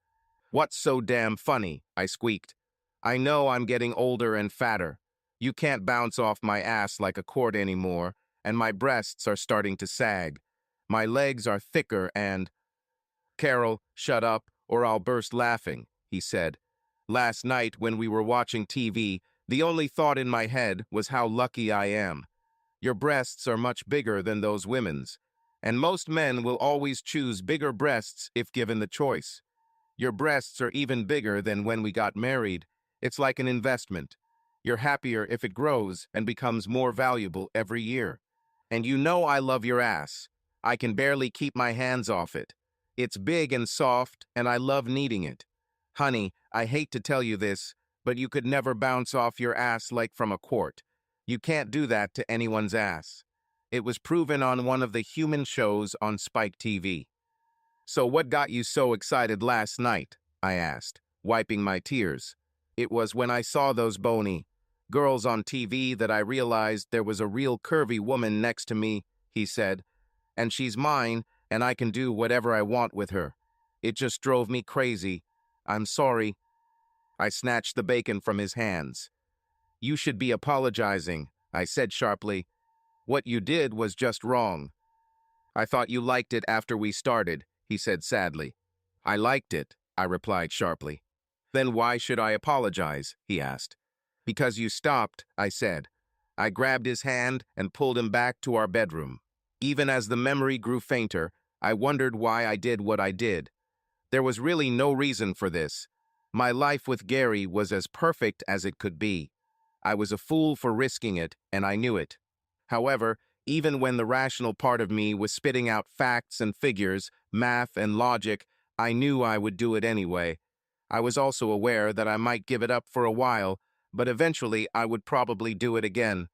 What's so damn funny? I squeaked. I know I'm getting older and fatter. You can't bounce off my ass like a cord anymore, and my breasts are starting to sag. My legs are thicker and... Carol, shut up, or I'll burst laughing, he said. Last night, when we were watching TV, the only thought in my head was how lucky I am. Your breasts are much bigger than those women's, and most men will always choose bigger breasts if given the choice. Your breasts are even bigger than when we got married. It's like an investment. You're happier if it grows and becomes more valuable every year. And you know I love your ass. I can barely keep my hands off it. It's big and soft, and I love kneading it. Honey, I hate to tell you this, but you could never bounce off your ass like from a quart. You can't do that to anyone's ass. It was proven on one of the human shows on Spike TV. So what got you so excited last night? I asked, wiping my tears. It was when I saw those bony girls on TV that I realized there was a real curvy woman next to me, he said, and she's mine, and I can do whatever I want with her. It just drove me crazy. I'm sorry. I snatched the bacon from his hands. You should be apologizing, I said sharply. What you did was just wrong. I thought you liked it after we started, he said sadly. I liked it, I replied sharply. Then why should I apologize, he asked. Because you stopped, I said. I grabbed his hand and pulled him back to our bedroom. Even as the memory grew fainter, I wondered why I did what I did. There was really no reason for this. My life with Gary was as perfect as it could be. I was a fool for risking it, and I knew it. However, even when the rational part of me was spitting out facts and figures, math and logic, I knew I would do it anyway. I was also aware that I might give it up for a while, but eventually I would probably do it again.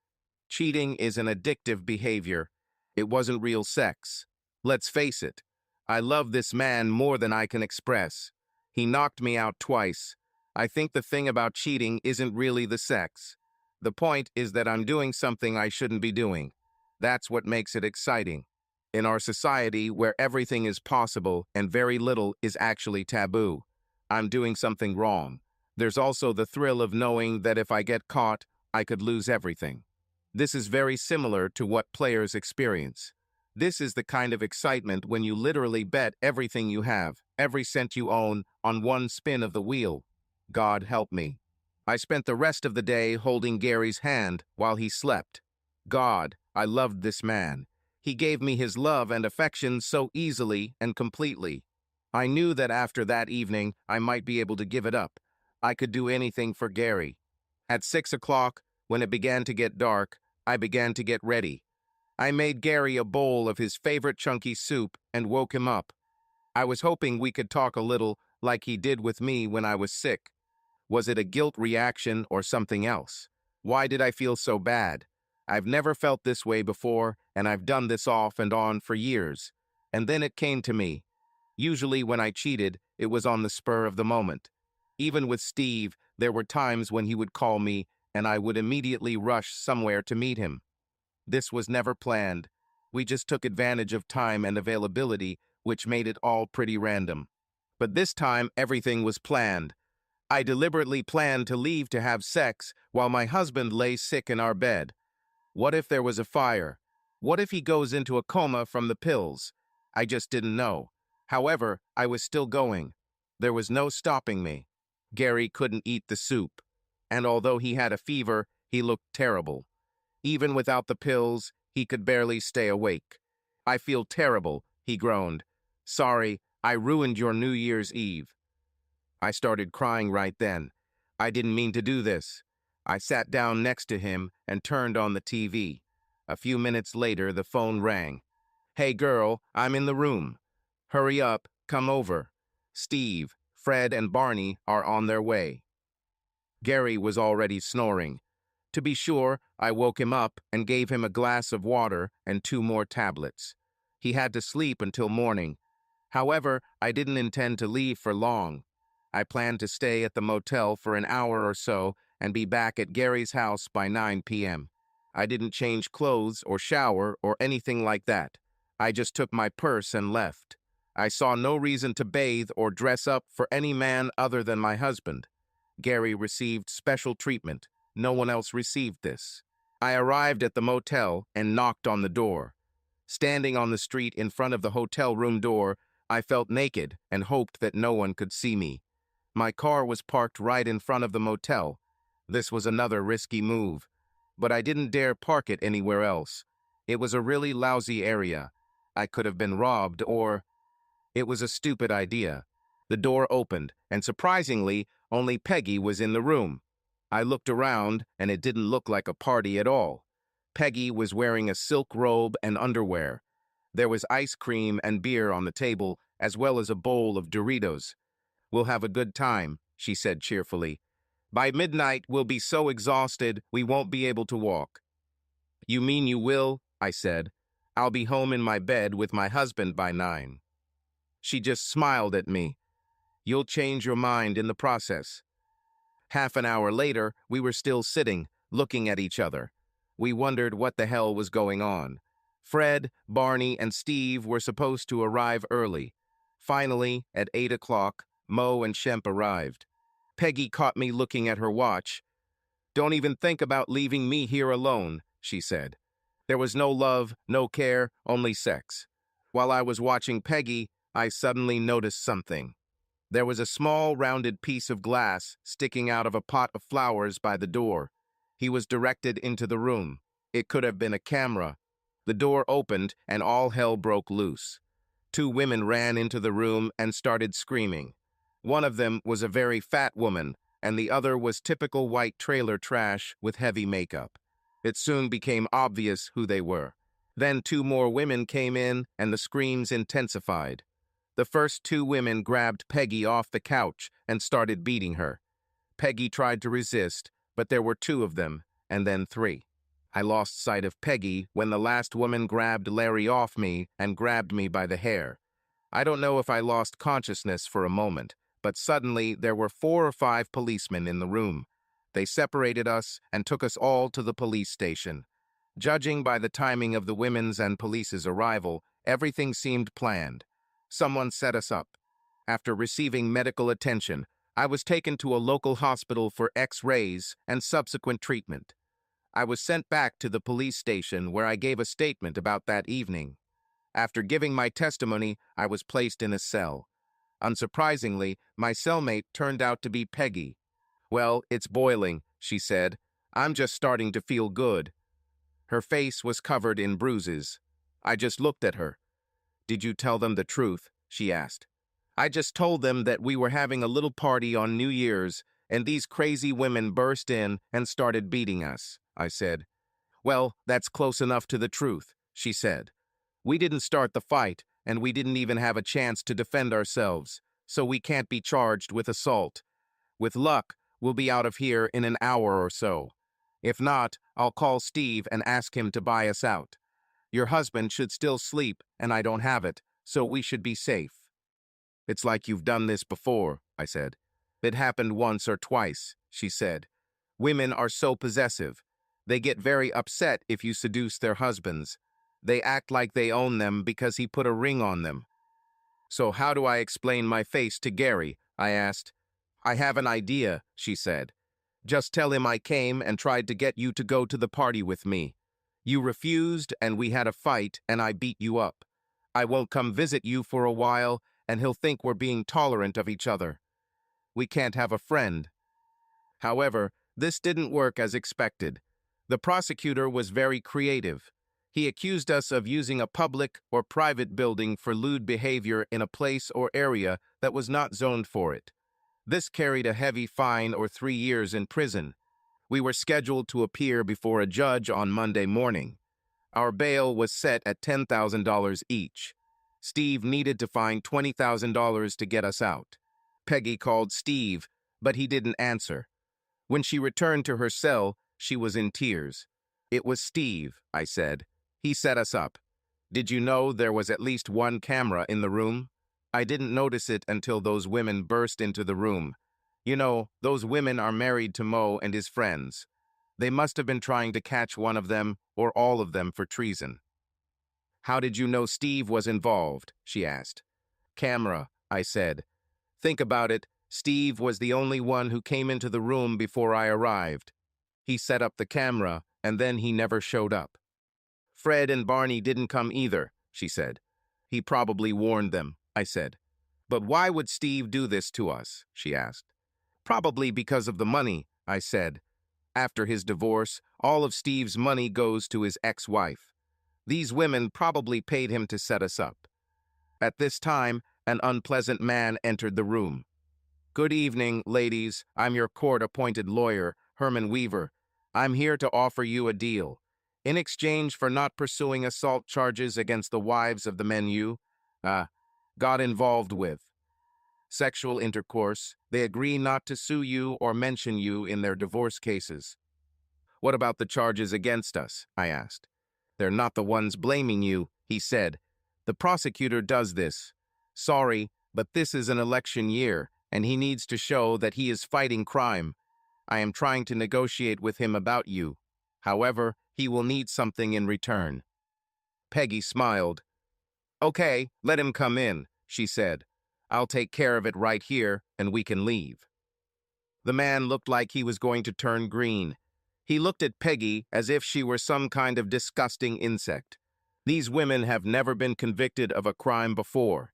Cheating is an addictive behavior. It wasn't real sex. Let's face it, I love this man more than I can express. He knocked me out twice. I think the thing about cheating isn't really the sex. The point is that I'm doing something I shouldn't be doing. That's what makes it exciting. In our society where everything is possible and very little is actually taboo, I'm doing something wrong. There's also the thrill of knowing that if I get caught, I could lose everything. This is very similar to what players experience. This is the kind of excitement when you literally bet everything you have, every cent you own, on one spin of the wheel. God help me. I spent the rest of the day holding Gary's hand while he slept. God, I loved this man. He gave me his love and affection so easily and completely. I knew that after that evening, I might be able to give it up. I could do anything for Gary. At 6 o'clock, when it began to get dark, I began to get ready. I made Gary a bowl of his favorite chunky soup and woke him up. I was hoping we could talk a little like he did with me when I was sick. Was it a guilt reaction or something else? Why did I feel so bad? I've never felt this way before, and I've done this off and on for years. And then it came to me. Usually when I cheated, it was on the spur of the moment. Even with Steve, there were times when he would call me, and I would immediately rush somewhere to meet him. This was never planned. We just took advantage of time and availability, which made it all pretty random. But this time, everything was planned. I deliberately planned to leave to have sex while my husband lay sick in our bed. What if there was a fire? What if he goes into a coma from the pills? I just didn't know. However, I was still going. There was no stopping me. Gary couldn't eat the soup. And although he had a fever, he looked terrible. Even without the pills, he could barely stay awake. I feel terrible, he groaned. Sorry, I ruined your New Year's Eve. I started crying right then. I didn't mean to do this. I sat down next to him and turned on the TV. A few minutes later, the phone rang. Hey girl, I'm in the room. Hurry up, come over. Steve, Fred, and Barney are on their way. Gary was already snoring. To be sure, I woke him up and gave him a glass of water and 2 more tablets. He had to sleep until morning. However, I didn't intend to leave for long. I planned to stay at the motel for an hour or so and be back at Gary's house by 9 p.m. I didn't change clothes or shower or anything like that. I just took my purse and left. I saw no reason to bathe or dress up for any man other than my husband. Gary received special treatment. No one else received this. I arrived at the motel and knocked on the door. Standing on the street in front of the hotel room door, I felt naked and hoped that no one could see me. My car was parked right in front of the motel. This was another risky move, but I didn't dare park it anywhere else. It was a really lousy area. I could have been robbed or... It was a stupid idea. The door opened, and surprisingly, only Peggy was in the room. I looked around, and it didn't look like a party at all. Peggy was wearing a silk robe and underwear. There was ice cream and beer on the table, as well as a bowl of Doritos. "We'll have a good time," she said cheerfully. "By midnight, we'll be so exhausted, we won't be able to walk." "You mean you will?" I said. "I'll be home in my bed with my husband by 9. She just smiled at me. "You'll change your mind in the process." Half an hour later, we were still sitting, looking at each other. We wondered what the hell was going on. Fred, Barney, and Steve were supposed to arrive early. Finally, at 8 o'clock, Mo and Shemp arrived. Peggy caught me looking at her watch. "Don't even think about leaving me here alone," she said. There was no love, no care, only sex. While I was watching Peggy, I suddenly noticed something. There was a small, rounded piece of glass sticking out of a pot of flowers by the door. He was directed into the room. It could have been a camera. The door opened, and all hell broke loose. 2 women ran into the room and started screaming. One of them was a very fat woman, and the other was typical white trailer trash with heavy makeup. It soon became obvious who they were. Then 2 more women came in, and the screams intensified. The first 2 women grabbed Peggy off the couch and started beating her. Peggy tried to resist, but there were 2 of them, and then 3. I lost sight of Peggy when the last woman grabbed Larry off me and grabbed me by the hair. I don't know if I lost consciousness for a moment, but suddenly there were 4 or 5 policemen in the room. They separated us and took us all to the police station. Judging by the timing of the women's and police's arrival, everything seemed planned. Someone set us up. After receiving medical attention, I was taken to a local hospital for X-rays and subsequent treatment. I was sent back to the police station where I gave a statement about that evening. After giving my testimony, I was placed in a cell. Unsurprisingly, my cellmate turned out to be Peggy. "Well, it's boiling," she said. "I'm just starting to feel good." Her face was covered in bruises. I just looked at her. "Did you tell them the truth?" she asked. "I just told them that we were having a little party on New Year's, and these crazy women burst in and started beating us," I said. "Well, that's close enough to the truth," she said. "We didn't start the fight, and we didn't even have a chance to defend ourselves, so we can't be charged with assault. With luck, we'll be out of here in an hour or so. If not, I'll call Steve and ask him to buy us out. Your husband should still sleep, and I don't have it, so we should be safe." "It's like you've done this before," I said. "It happened once or twice," she said. "Women are so possessive. They get very upset if you seduce their husbands. They act like they own them because he put a ring on them." "So how do I explain my face to Gary?" I asked. "I have an idea," she said. "Just tell him I came and tried to get you to go to the party with me. You refused, and we had a fight, and I beat you up. I won't come visit you for a while, and he'll think we're being tolerant of each other. We can't have a friend." However, this didn't work as expected. The prosecutor was very creative. He accused us of using a public or private building for lewd behavior in a place or area that was not zoned for it. This carried a heavy fine or 3 years in prison. We were scheduled to appear before a judge on Monday morning. Our bail was set at $10,000 each. Steve needed to find $20,000 to get us out. Peggy called Steve, but he didn't answer. When she returned to her cell, she was in tears. "It was Steve," I said. "He set us up. Did you know there was at least 1 camera in the room? I didn't notice it until those women burst into the room. You know, those women are married to Mo and his friends. They must have been trying to catch one of them or all of them for treason. How did you know Steve was involved? She asked. Camera, I said. Think about it. Steve was the only one who came into the room before I arrived. He set up the camera, and then he never showed up. Fred and Barney didn't come either, she said. He probably warned them, I said. But why would Steve do this to us? She asked. Probably because of the money, I said. After his divorce, all of Steve's money goes to his ex-wife. These women probably paid him to set us up. At this time, an unpleasant man entered the room. Good evening, ladies. I'm your court-appointed lawyer, Herman Weaver. I'm here to offer you a deal. In exchange for not pursuing assault charges against the wives of the men you, got involved with sexual intercourse, they agree not to sue you or mention you in their divorce cases. What about the charges against us? I asked. They're not the ones blaming you, he said. The prosecutor does this. Sorry, but this is an election year, and he needs to show that he is fighting crime. I am trying to negotiate with him about you. However, he will need something in return. Peggy smiled. Okay, let him come in, she said. I'll take care of it right here, and we can leave. The man looked like he was going to turn green. He looked at Peggy as if she were some kind of disgusting insect. These women have never been convicted of a crime before.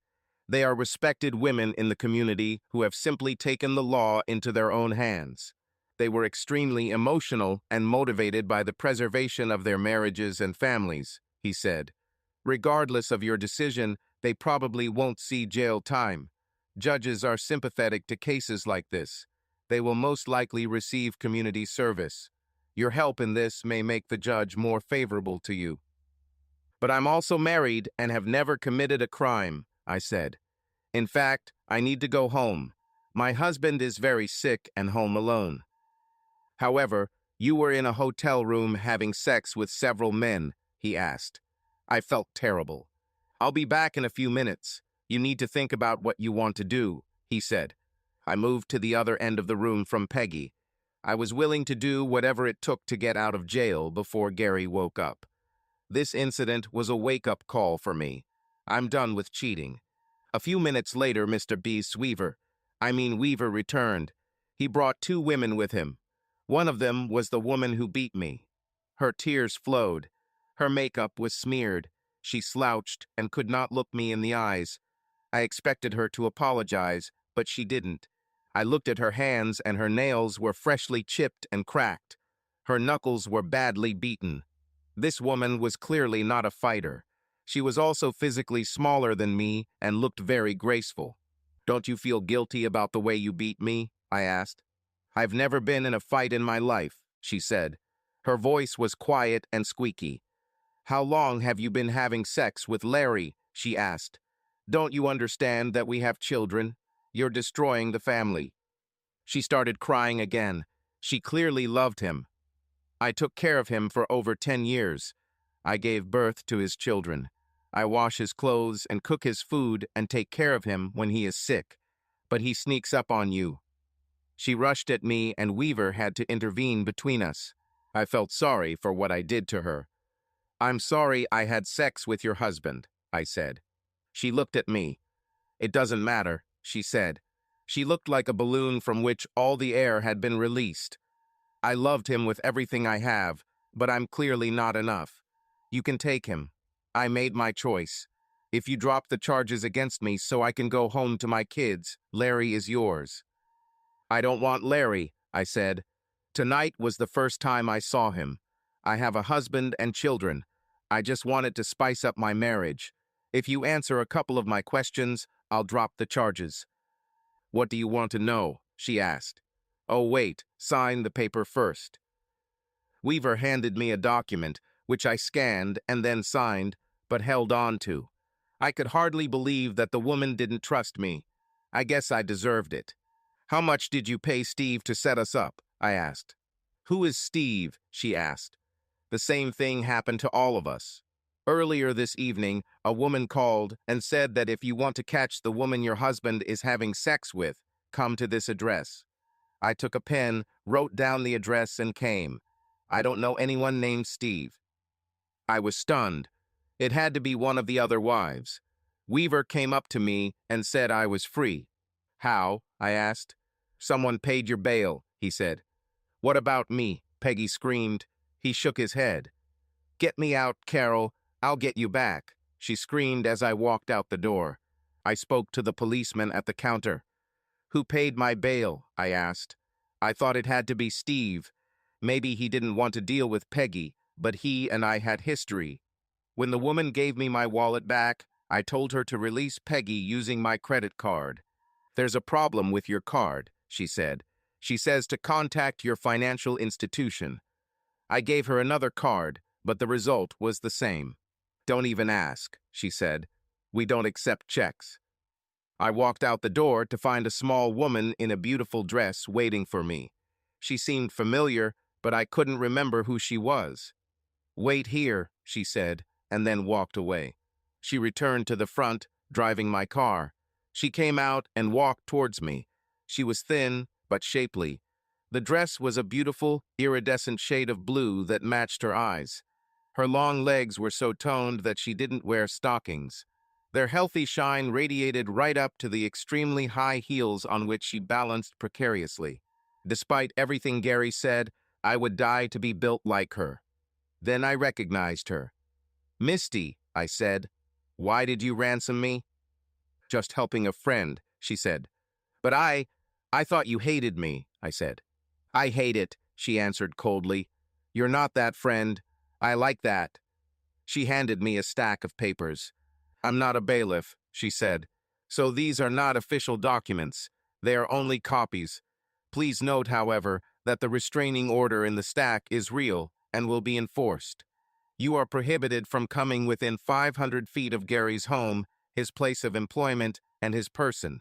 They are respected women in the community who have simply taken the law into their own hands. They were extremely emotional and motivated by the preservation of their marriages and families, he said. Regardless of your decision, they probably won't see jail time. Judges are sympathetic to cases like this. They will most likely receive community service. Your help in this may make the judge more favorable to you. But I'm also married and have never committed a crime, I said. In fact, I need to go home. My husband is very sick and home alone. However, you were in a hotel room having sex with several men, he asked. I felt terrible. I'll be back in a few minutes. You need to think about what you want to do, he said. I moved to the other end of the room from Peggy. I was willing to do whatever it took to get out of jail before Gary woke up. This incident was a wake-up call for me. I'm done with cheating. A few minutes later, Mr. Weaver returned. He brought 2 women with him. One of them was the woman who beat me. Her tears flowed. Her makeup was smeared. She slouched and could not look me in the eyes. I expected her to apologize, but she didn't. I looked at her hands and her nails were freshly chipped and cracked. Her knuckles were badly beaten. This woman was clearly not a fighter. She was also physically smaller than me and looked very graceful. Don't you feel guilty about the way you beat me? I asked. I've never been in a fight in my life, she said. Her voice was quiet and squeaky. How long have you been having sex with Larry? She asked. Don't you understand that we have children? You're destroying the family. She started crying again. She clearly loved him. I took care of him for over 10 years. I gave birth to his children. I wash his clothes and cook his food and take care of him when he is sick. But he sneaks up on you. She rushed at me and Weaver had to intervene between us. I felt sorry for what I did to her. I'm sorry I had sex with your husband, I said. She looked at me. It doesn't matter, she said. She looked like a balloon from which all the air had been released. I loved him with everything I have, but I'm clearly not enough. You can take him. I made my choice. If you drop the charges against me so I can go home to my kids, Larry is yours. I don't want Larry, I said. Tonight was the first time I saw him. I have a husband and children. I just wanted to spice up my marriage. If you answer a couple of my questions, I'll drop the charges. What do you want to know? She asked. Oh, wait, sign the paper first. Weaver handed me a document, which I scanned and then signed, but held on to. I could hardly believe that the woman didn't trust me. I guess I deserved it. How much did you pay Steve to set us up? I asked. Who is Steve? She asked. The same thing happened to all of us. Earlier this evening, a woman called and said that if you want to catch the woman your husband is having sex with, come to this address. I took a pen, wrote down the address, and came. I don't know anyone named Steve. I was stunned. It had to be one of the other wives. Weaver came up to me and said I was free. How? I asked. Someone paid your bail, he said. What about me? Peggy screamed. He shook his head. Get me out, Carol. I'll get you back, she screamed as I walked out the door. I spoke to the policeman at the counter. Who paid my bail? I asked. I thought it had to be Steve. Maybe he didn't want to deal with Peggy, but he and I had history. When the woman gave me my wallet back, I told her to release Peggy using my credit card. There's a problem with your card, she said. She says to contact your financial institution. I gave her another card, but the result was the same. Don't even ask, she said. We don't accept checks. I walked out the door to find a small woman in a beautiful dress waiting for me. She seemed familiar, but I couldn't remember who she was. Wait here, she said, and then walked away. She returned to the front, driving my car. She came out and walked towards me. She was thin, but shapely. The dress was a beautiful, iridescent shade of blue that matched her eyes. Her long legs were so toned that she didn't wear stockings. Their healthy shine radiated right up to the extremely high heels on which she balanced precariously. Despite everything Gary said, I would die to be built like her. Then I recognized her. Misty, I said. Why did you ransom me? Just helping a friend, she said. But I thought you hated me, I said. I hate it, she answered coldly. You're not that friend. I like that. She handed me a stack of papers. I'm not a bailiff, she said. So these are not official documents. They are only copies. Please note, however, that the restraining order in the stack is real and will be enforced. You are prohibited from coming within 500 feet of Gary's home, his place of employment, and his person.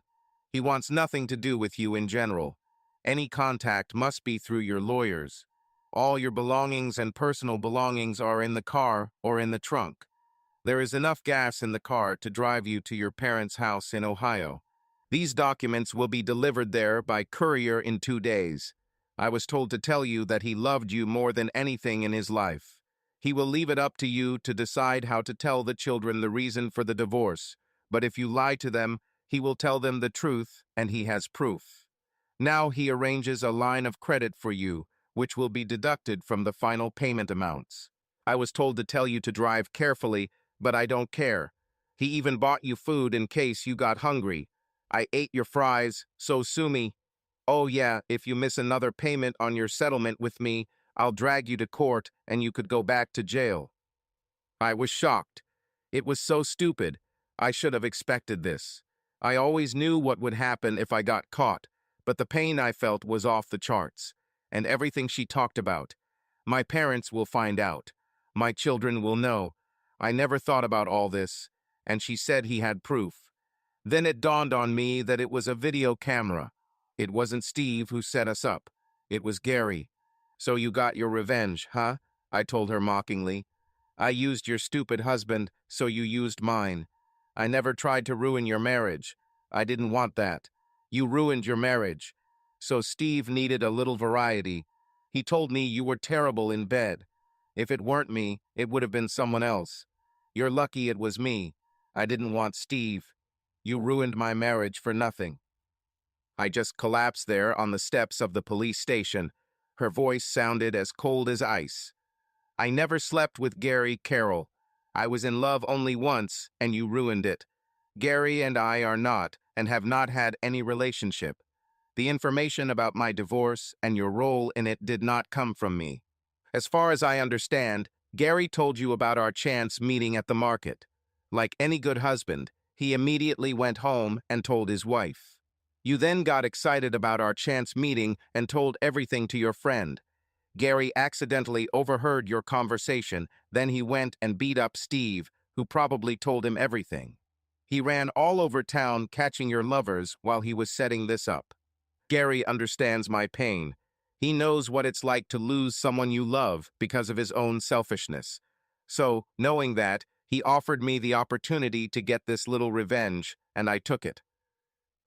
He wants nothing to do with you in general. Any contact must be through your lawyers. All your belongings and personal belongings are in the car or in the trunk. There is enough gas in the car to drive you to your parents' house in Ohio. These documents will be delivered there by courier in 2 days. I was told to tell you that he loved you more than anything in his life. He will leave it up to you to decide how to tell the children the reason for the divorce, but if you lie to them, he will tell them the truth, and he has proof. Now he arranges a line of credit for you, which will be deducted from the final payment amounts. I was told to tell you to drive carefully, but I don't care. He even bought you food in case you got hungry. I ate your fries, so sue me. Oh yeah, if you miss another payment on your settlement with me, I'll drag you to court and you could go back to jail. I was shocked. It was so stupid. I should have expected this. I always knew what would happen if I got caught, but the pain I felt was off the charts. And everything she talked about. My parents will find out. My children will know. I never thought about all this, and she said he had proof. Then it dawned on me that it was a video camera. It wasn't Steve who set us up. It was Gary. So you got your revenge, huh? I told her mockingly. I used your stupid husband, so you used mine. I never tried to ruin your marriage. I didn't want that. You ruined your marriage. So Steve needed a little variety. He told me you were terrible in bed. If it weren't me, it would have been someone else. You're lucky it was me. I didn't want Steve. You ruined my marriage for nothing. I just collapsed there on the steps of the police station. Her voice sounded as cold as ice. I never slept with Gary, Carol. I was in love only once, and you ruined it. Gary and I are not, and have not had any relationship. The information about my divorce and your role in it did not come from me. As far as I understand, Gary told you about our chance meeting at the market. Like any good husband, he immediately went home and told his wife. You then got excited about our chance meeting and told everything to your friend. Gary accidentally overheard your conversation, then he went and beat up Steve, who probably told him everything. He ran all over town catching your lovers while he was setting this up. Gary understands my pain. He knows what it's like to lose someone you love because of his own selfishness. So, knowing that, he offered me the opportunity to get this little revenge, and I took it.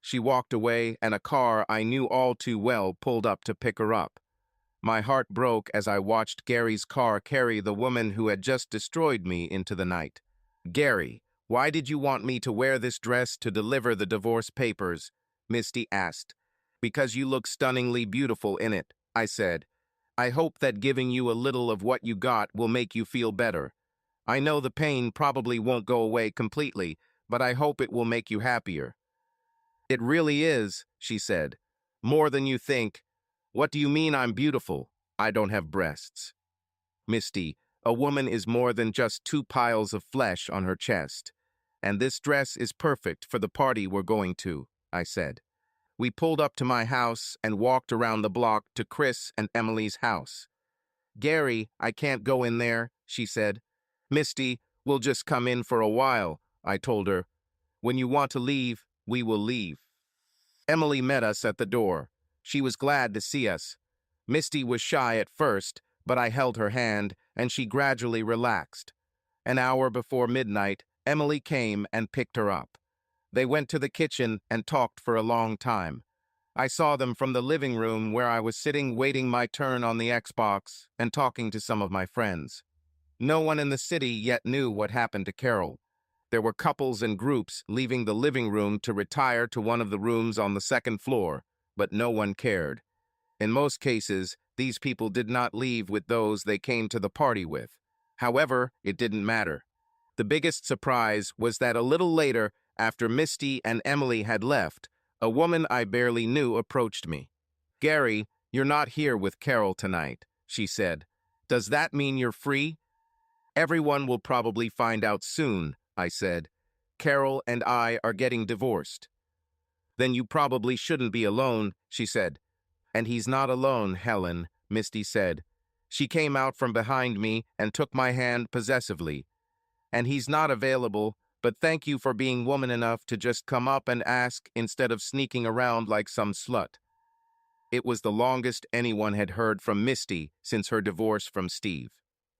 She walked away, and a car I knew all too well pulled up to pick her up. My heart broke as I watched Gary's car carry the woman who had just destroyed me into the night. "Gary, why did you want me to wear this dress to deliver the divorce papers?" Misty asked. "Because you look stunningly beautiful in it," I said. "I hope that giving you a little of what you got will make you feel better. I know the pain probably won't go away completely, but I hope it will make you happier." "It really is," she said. "More than you think. What do you mean I'm beautiful? I don't have breasts." "Misty, a woman is more than just two piles of flesh on her chest. And this dress is perfect for the party we're going to," I said. We pulled up to my house and walked around the block to Chris and Emily's house. "Gary, I can't go in there," she said. "Misty, we'll just come in for a while," I told her. "When you want to leave, we will leave." Emily met us at the door. She was glad to see us. Misty was shy at first, but I held her hand, and she gradually relaxed. An hour before midnight, Emily came and picked her up. They went to the kitchen and talked for a long time. I saw them from the living room where I was sitting waiting my turn on the Xbox and talking to some of my friends. No one in the city yet knew what happened to Carol. There were couples and groups leaving the living room to retire to one of the rooms on the second floor, but no one cared. In most cases, these people did not leave with those they came to the party with. However, it didn't matter. The biggest surprise was that a little later, after Misty and Emily had left, a woman I barely knew approached me. "Gary, you're not here with Carol tonight," she said. "Does that mean you're free?" "Everyone will probably find out soon," I said. "Carol and I are getting divorced." "Then you probably shouldn't be alone," she said. "And he's not alone, Helen," Misty said. She came out from behind me and took my hand possessively. "And he's not available, but thank you for being woman enough to just come up and ask instead of sneaking around like some slut." It was the longest anyone had heard from Misty since her divorce from Steve.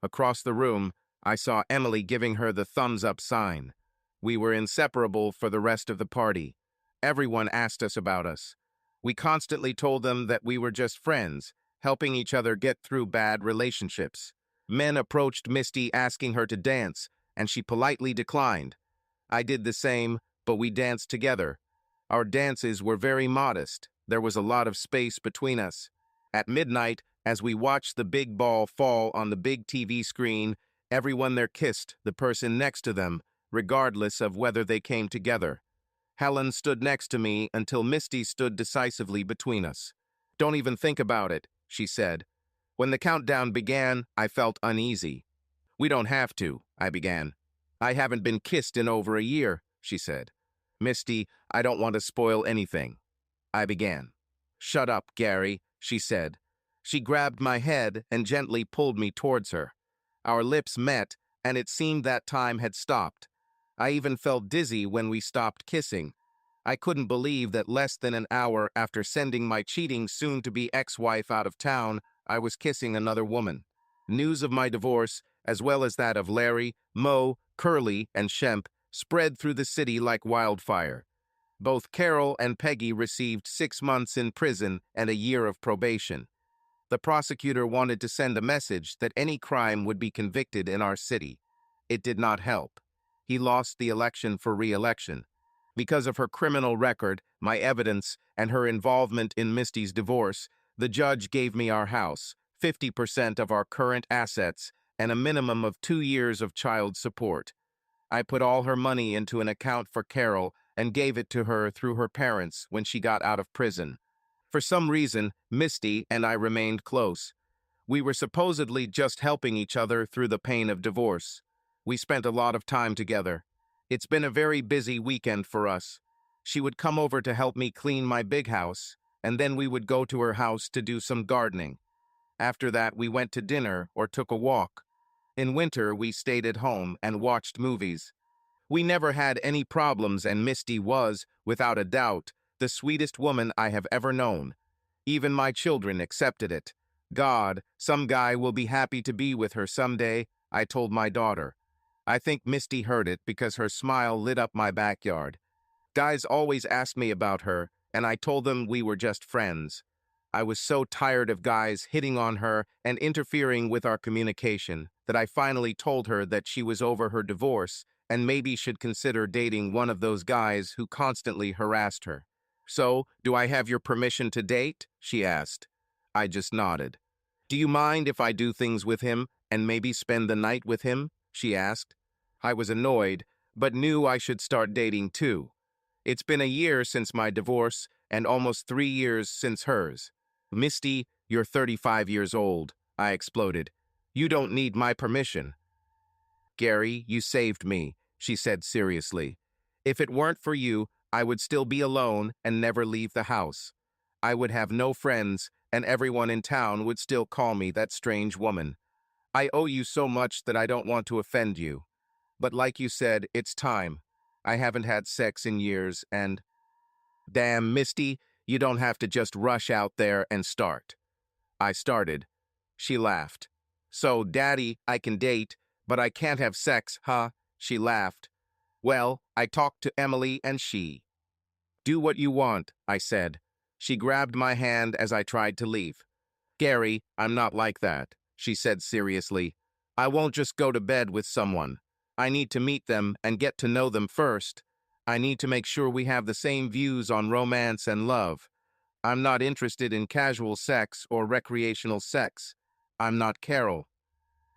Across the room, I saw Emily giving her the thumbs-up sign. We were inseparable for the rest of the party. Everyone asked us about us. We constantly told them that we were just friends, helping each other get through bad relationships. Men approached Misty asking her to dance, and she politely declined. I did the same, but we danced together. Our dances were very modest. There was a lot of space between us. At midnight, as we watched the big ball fall on the big TV screen, everyone there kissed the person next to them, regardless of whether they came together. Helen stood next to me until Misty stood decisively between us. "Don't even think about it," she said. When the countdown began, I felt uneasy. "We don't have to," I began. "I haven't been kissed in over a year," she said. "Misty, I don't want to spoil anything," I began. "Shut up, Gary," she said. She grabbed my head and gently pulled me towards her. Our lips met, and it seemed that time had stopped. I even felt dizzy when we stopped kissing. I couldn't believe that less than an hour after sending my cheating soon-to-be ex-wife out of town, I was kissing another woman. News of my divorce, as well as that of Larry, Mo, Curly, and Shemp, spread through the city like wildfire. Both Carol and Peggy received 6 months in prison and a year of probation. The prosecutor wanted to send a message that any crime would be convicted in our city. It did not help. He lost the election for re-election. Because of her criminal record, my evidence, and her involvement in Misty's divorce, the judge gave me our house, 50% of our current assets, and a minimum of 2 years of child support. I put all her money into an account for Carol and gave it to her through her parents when she got out of prison. For some reason, Misty and I remained close. We were supposedly just helping each other through the pain of divorce. We spent a lot of time together. It's been a very busy weekend for us. She would come over to help me clean my big house, and then we would go to her house to do some gardening. After that, we went to dinner or took a walk. In winter, we stayed at home and watched movies. We never had any problems, and Misty was, without a doubt, the sweetest woman I have ever known. Even my children accepted it. "God, some guy will be happy to be with her someday," I told my daughter. I think Misty heard it because her smile lit up my backyard. Guys always asked me about her, and I told them we were just friends. I was so tired of guys hitting on her and interfering with our communication that I finally told her that she was over her divorce and maybe should consider dating one of those guys who constantly harassed her. "So, do I have your permission to date?" she asked. I just nodded. "Do you mind if I do things with him and maybe spend the night with him?" she asked. I was annoyed, but knew I should start dating too. It's been a year since my divorce and almost 3 years since hers. "Misty, you're 35 years old," I exploded. "You don't need my permission." "Gary, you saved me," she said seriously. "If it weren't for you, I would still be alone and never leave the house. I would have no friends, and everyone in town would still call me that strange woman. I owe you so much that I don't want to offend you. But like you said, it's time. I haven't had sex in years, and—" "Damn, Misty, you don't have to just rush out there and start." I started. She laughed. "So, Daddy, I can date, but I can't have sex, huh?" She laughed. "Well, I talked to Emily and she—" "Do what you want," I said. She grabbed my hand as I tried to leave. "Gary, I'm not like that," she said seriously. "I won't just go to bed with someone. I need to meet them and get to know them first. I need to make sure we have the same views on romance and love. I'm not interested in casual sex or recreational sex. I'm not Carol."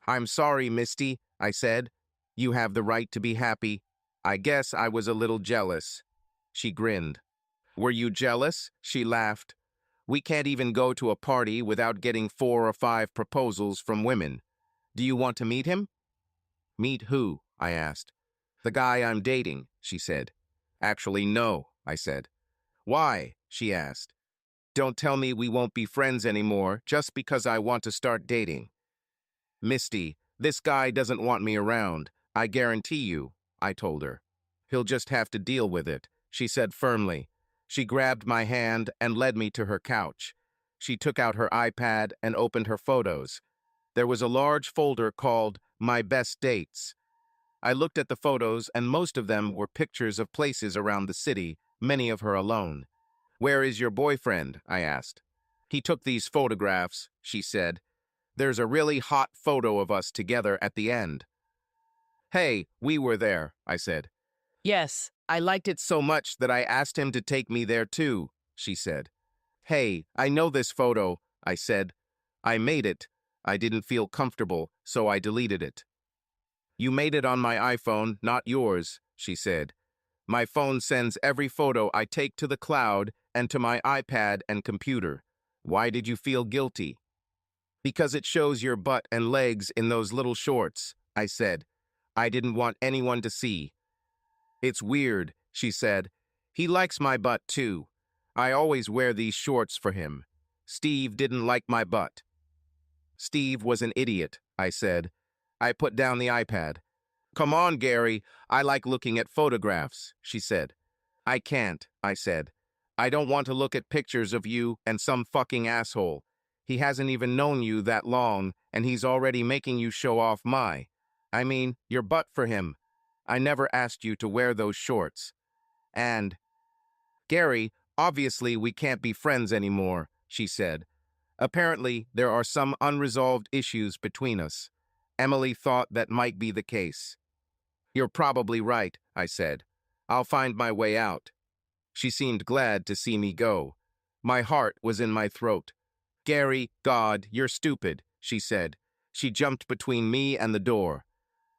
"I'm sorry, Misty," I said. "You have the right to be happy." I guess I was a little jealous. She grinned. "Were you jealous?" She laughed. "We can't even go to a party without getting 4 or 5 proposals from women. Do you want to meet him?" "Meet who?" I asked. "The guy I'm dating," she said. "Actually, no," I said. "Why?" she asked. "Don't tell me we won't be friends anymore just because I want to start dating." "Misty, this guy doesn't want me around. I guarantee you," I told her. "He'll just have to deal with it," she said firmly. She grabbed my hand and led me to her couch. She took out her iPad and opened her photos. There was a large folder called My Best Dates. I looked at the photos, and most of them were pictures of places around the city, many of her alone. "Where is your boyfriend?" I asked. "He took these photographs," she said. "There's a really hot photo of us together at the end." "Hey, we were there," I said. "Yes, I liked it so much that I asked him to take me there too," she said. "Hey, I know this photo," I said. "I made it. I didn't feel comfortable, so I deleted it." "You made it on my iPhone, not yours," she said. "My phone sends every photo I take to the cloud and to my iPad and computer. Why did you feel guilty?" "Because it shows your butt and legs in those little shorts," I said. "I didn't want anyone to see." "It's weird," she said. "He likes my butt too. I always wear these shorts for him. Steve didn't like my butt." "Steve was an idiot," I said. I put down the iPad. "Come on, Gary. I like looking at photographs," she said. "I can't," I said. "I don't want to look at pictures of you and some fucking asshole. He hasn't even known you that long, and he's already making you show off your butt for him. I never asked you to wear those shorts. And, Gary, obviously we can't be friends anymore," she said. "Apparently, there are some unresolved issues between us. Emily thought that might be the case." "You're probably right," I said. "I'll find my way out." She seemed glad to see me go. My heart was in my throat. "Gary, God, you're stupid," she said. She jumped between me and the door.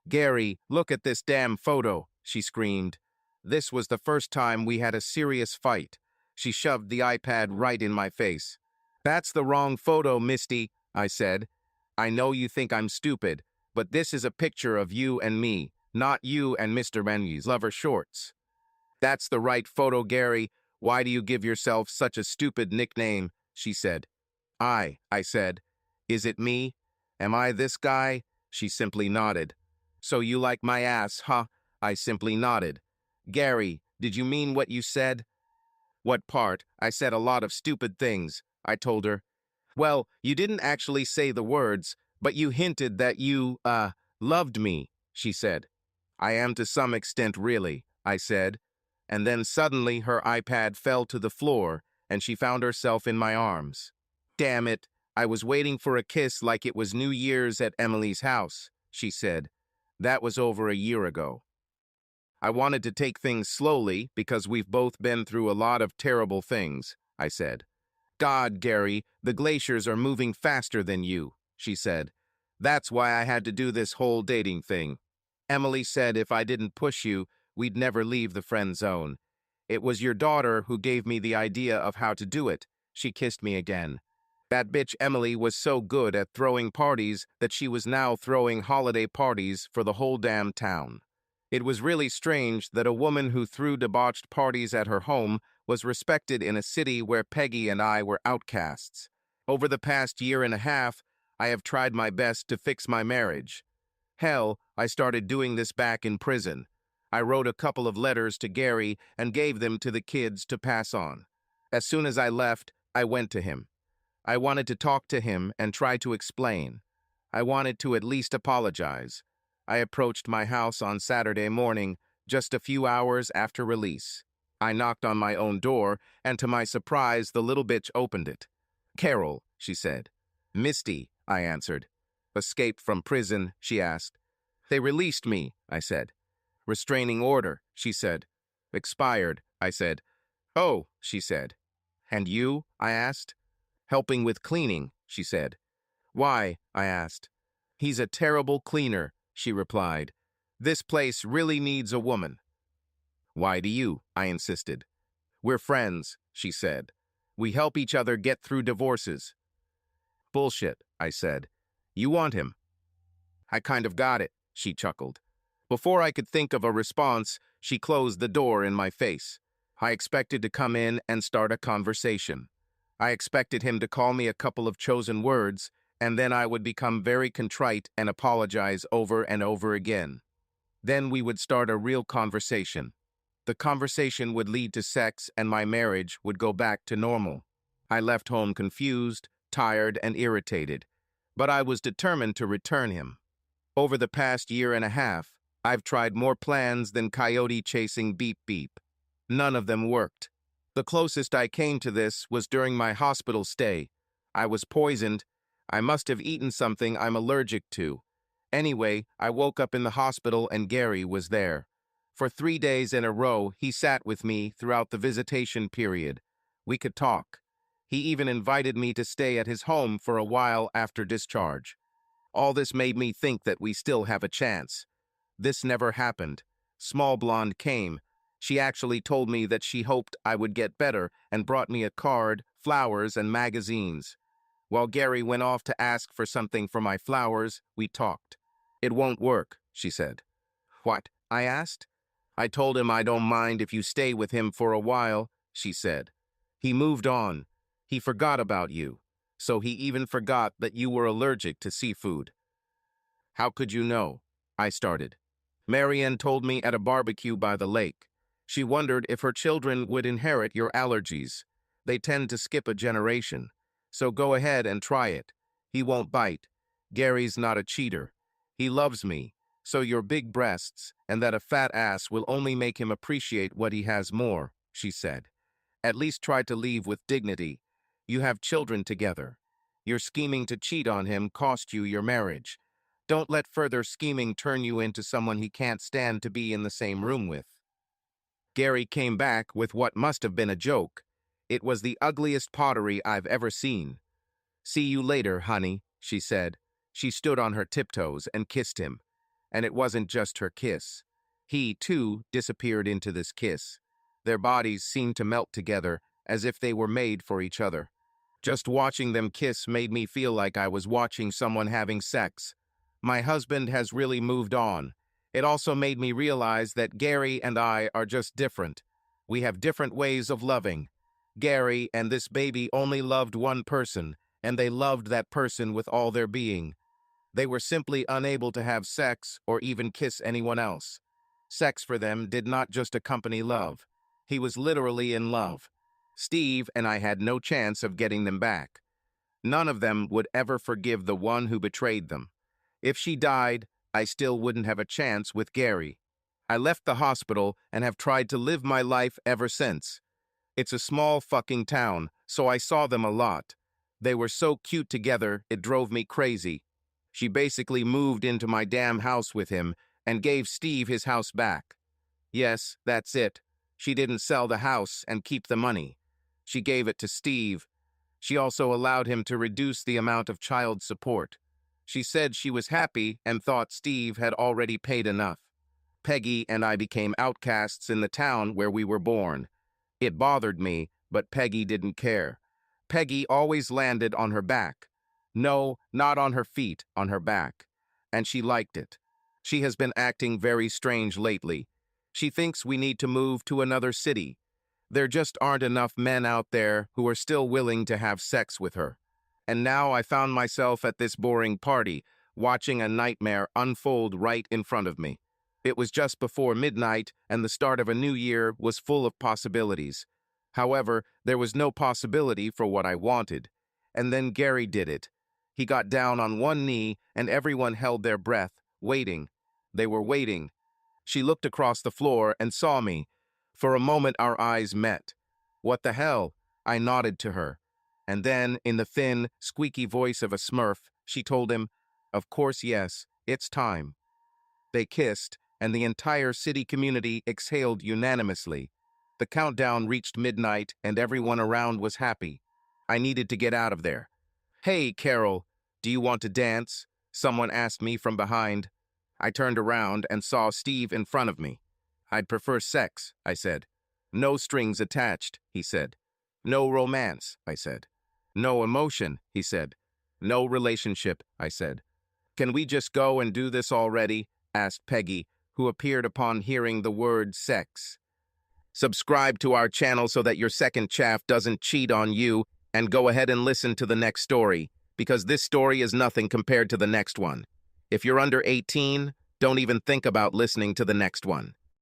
"Gary, look at this damn photo," she screamed. This was the first time we had a serious fight. She shoved the iPad right in my face. "That's the wrong photo, Misty," I said. "I know you think I'm stupid, but this is a picture of you and me, not you and Mr. Menyu's lover shorts." "That's the right photo, Gary. Why do you give yourself such a stupid nickname?" she said. I said. "Is it me? Am I this guy?" She simply nodded. "So you like my ass, huh?" I simply nodded. "Gary, did you mean what you said?" "What part? I said a lot of stupid things," I told her. "Well, you didn't actually say the words, but you hinted that you, loved me," she said. "I am to some extent, really," I said. And then suddenly her iPad fell to the floor, and she found herself in my arms. "Damn it, I was waiting for a kiss like it was New Year's at Emily's house," she said. That was over a year ago. "I wanted to take things slowly because we've both been through a lot of terrible things," I said. "God, Gary, the glaciers are moving faster than you," she said. "That's why I had to do this whole dating thing. Emily said if I didn't push you, we'd never leave the friend zone. It was your daughter who gave me the idea of how to do it." She kissed me again. "That bitch Emily was so good at throwing parties that she was now throwing holiday parties for the whole damn town." It was really strange that a woman who threw debauched parties at her home was respected in a city where Peggy and I were outcasts. Over the past year and a half, I have tried my best to fix my marriage. Hell, I started doing this back in prison. I wrote a couple of letters to Gary and gave them to the kids to pass on. As soon as I left, I went to him. I wanted to talk to him and try to explain. I wanted to at least apologize. I approached my house on Saturday morning, just a few hours after release. I knocked on my own door, and to my surprise, the little bitch opened it. "Carol," she said. "Misty," I answered. "Escaped from prison?" she asked. "They released me," I said. "Restraining order," she said. "Expired," I said. "Oh," she said. "And you?" I asked. "Helping with cleaning," she said. "Why?" I asked. "He's a terrible cleaner," she replied. "This place really needs a woman." "Why do you?" I insisted. "We're friends," she said. "We help each other get through divorces." "Bullshit," I said. "You want him." "I kind of got it," she chuckled. Before I could think of a response, she closed the door in my face. I expected to come in and start a conversation. I expected him to call me a couple of chosen words, and then I would become very contrite and apologize over and over again. Then we would start a real conversation. The conversation would lead to sex, and my marriage would go back to normal. I left home confused, tired, and irritated, but I was determined to return him. Over the past year and a half, I've tried more plans than coyote chasing beep beep. None of them worked. The closest I came to this was during my hospital stay. I was poisoned. I must have eaten something I'm allergic to. Anyway, I woke up in the hospital and Gary was there. For 3 days in a row, he sat with me throughout the visitation period. We could talk. He even invited me to stay at his home for a while after discharge. All this made me think that we still have a chance. This never happened. Small Blonde came. She actually told me that she hoped I would get better and brought me a card, flowers, and magazines. While Gary went off to ask for something for my flowers, we talked. "It won't work," she said. "What?" I asked. "I told him I don't mind if you stay with him for a while," she said. "He moved on. He forgot about you. So he even forgot that you were allergic to seafood." "How could you know?" I started. "Marianne told me at a barbecue by the lake. She wondered if her children would inherit your allergies. They tend to skip a generation. So go ahead and try it. He won't bite. Gary's not a cheater. He loves me. So your big breasts and that a fat ass will only make him appreciate what he has more," she said. "At least try to leave with dignity. You have children together. Your scheming to cheat on him cost you your marriage. Don't let further scheming turn you into someone he can't stand to be in the same room with." Gary came back with what must have been a joke. It was the ugliest pottery I've ever seen. "See you later, honey," she said. She stood on her tiptoes and kissed him. And it wasn't just her kiss. He, too, disappeared into this kiss. Their bodies seemed to melt together, as if they were made for each other. Just watching them kiss made me feel like I was watching someone having sex. My husband has really moved on. It also made me realize that Gary and I are just different. We have different ways of loving. Gary and this baby only loved one person, and they loved that person with all their being. They were simply unable to have sex or even kiss anyone else. Sex for them did not just accompany love. He was literally in love. Steve and I had no chance of getting them back. None of them would ever forgive the one who betrayed them. If she died, I still wouldn't have a chance with Gary. I left the hospital and have tried to live my life ever since. It's a small fucking town, so I saw them a lot. They were so cute together, it drove me crazy. She basically moved into my damn house with him and gave Steve his house back. Yes, that's it. She didn't sell the house and keep the money. She gave it to Steve. She also allowed him to reduce the amount of child support. She said she was happy and thought Steve had already paid enough. Peggy and I became outcasts in the town where we were born. It bothered me, but Peggy didn't care. Peggy always landed on her back. No, not on her feet, on her back. And she liked it. She has been acting very strange lately. She thinks we need to move to another city. There just aren't enough men out there who are still willing to have sex with her. And now I found myself at this boring party, watching a nightmare unfold right in front of me. It was just before midnight, and the start of a new year was full of possibilities. However, there was no possibility for what I wanted. And then Gary did it. He got down on one knee, and everyone held their breath, waiting. They were waiting. She looked across the floor and saw me. For a moment our eyes met. What the hell? I nodded to her. And then, in the thin, squeaky voice of a Smurf, she told him, "Of course, yes, it's time." They kissed, and the entire city community exhaled unanimously. The countdown reached midnight, and everyone around was happy. I needed to get out of there. "Hey, Carol, do you want to dance?" Someone asked me from behind. I turned around and saw Steve in front of me. "I'd prefer sex," I said. "No strings attached," he said. "No romance," I said. "No emotion," he said. "No relationship," I said. "Can we just go and do this already?" asked Peggy, who appeared upon hearing the word sex. Subscribe to our channel so that your second chaff doesn't cheat on you, and go ahead and listen to the next story, because this story is nothing compared to the next one. If you're under 18, don't even think about listening to the next one.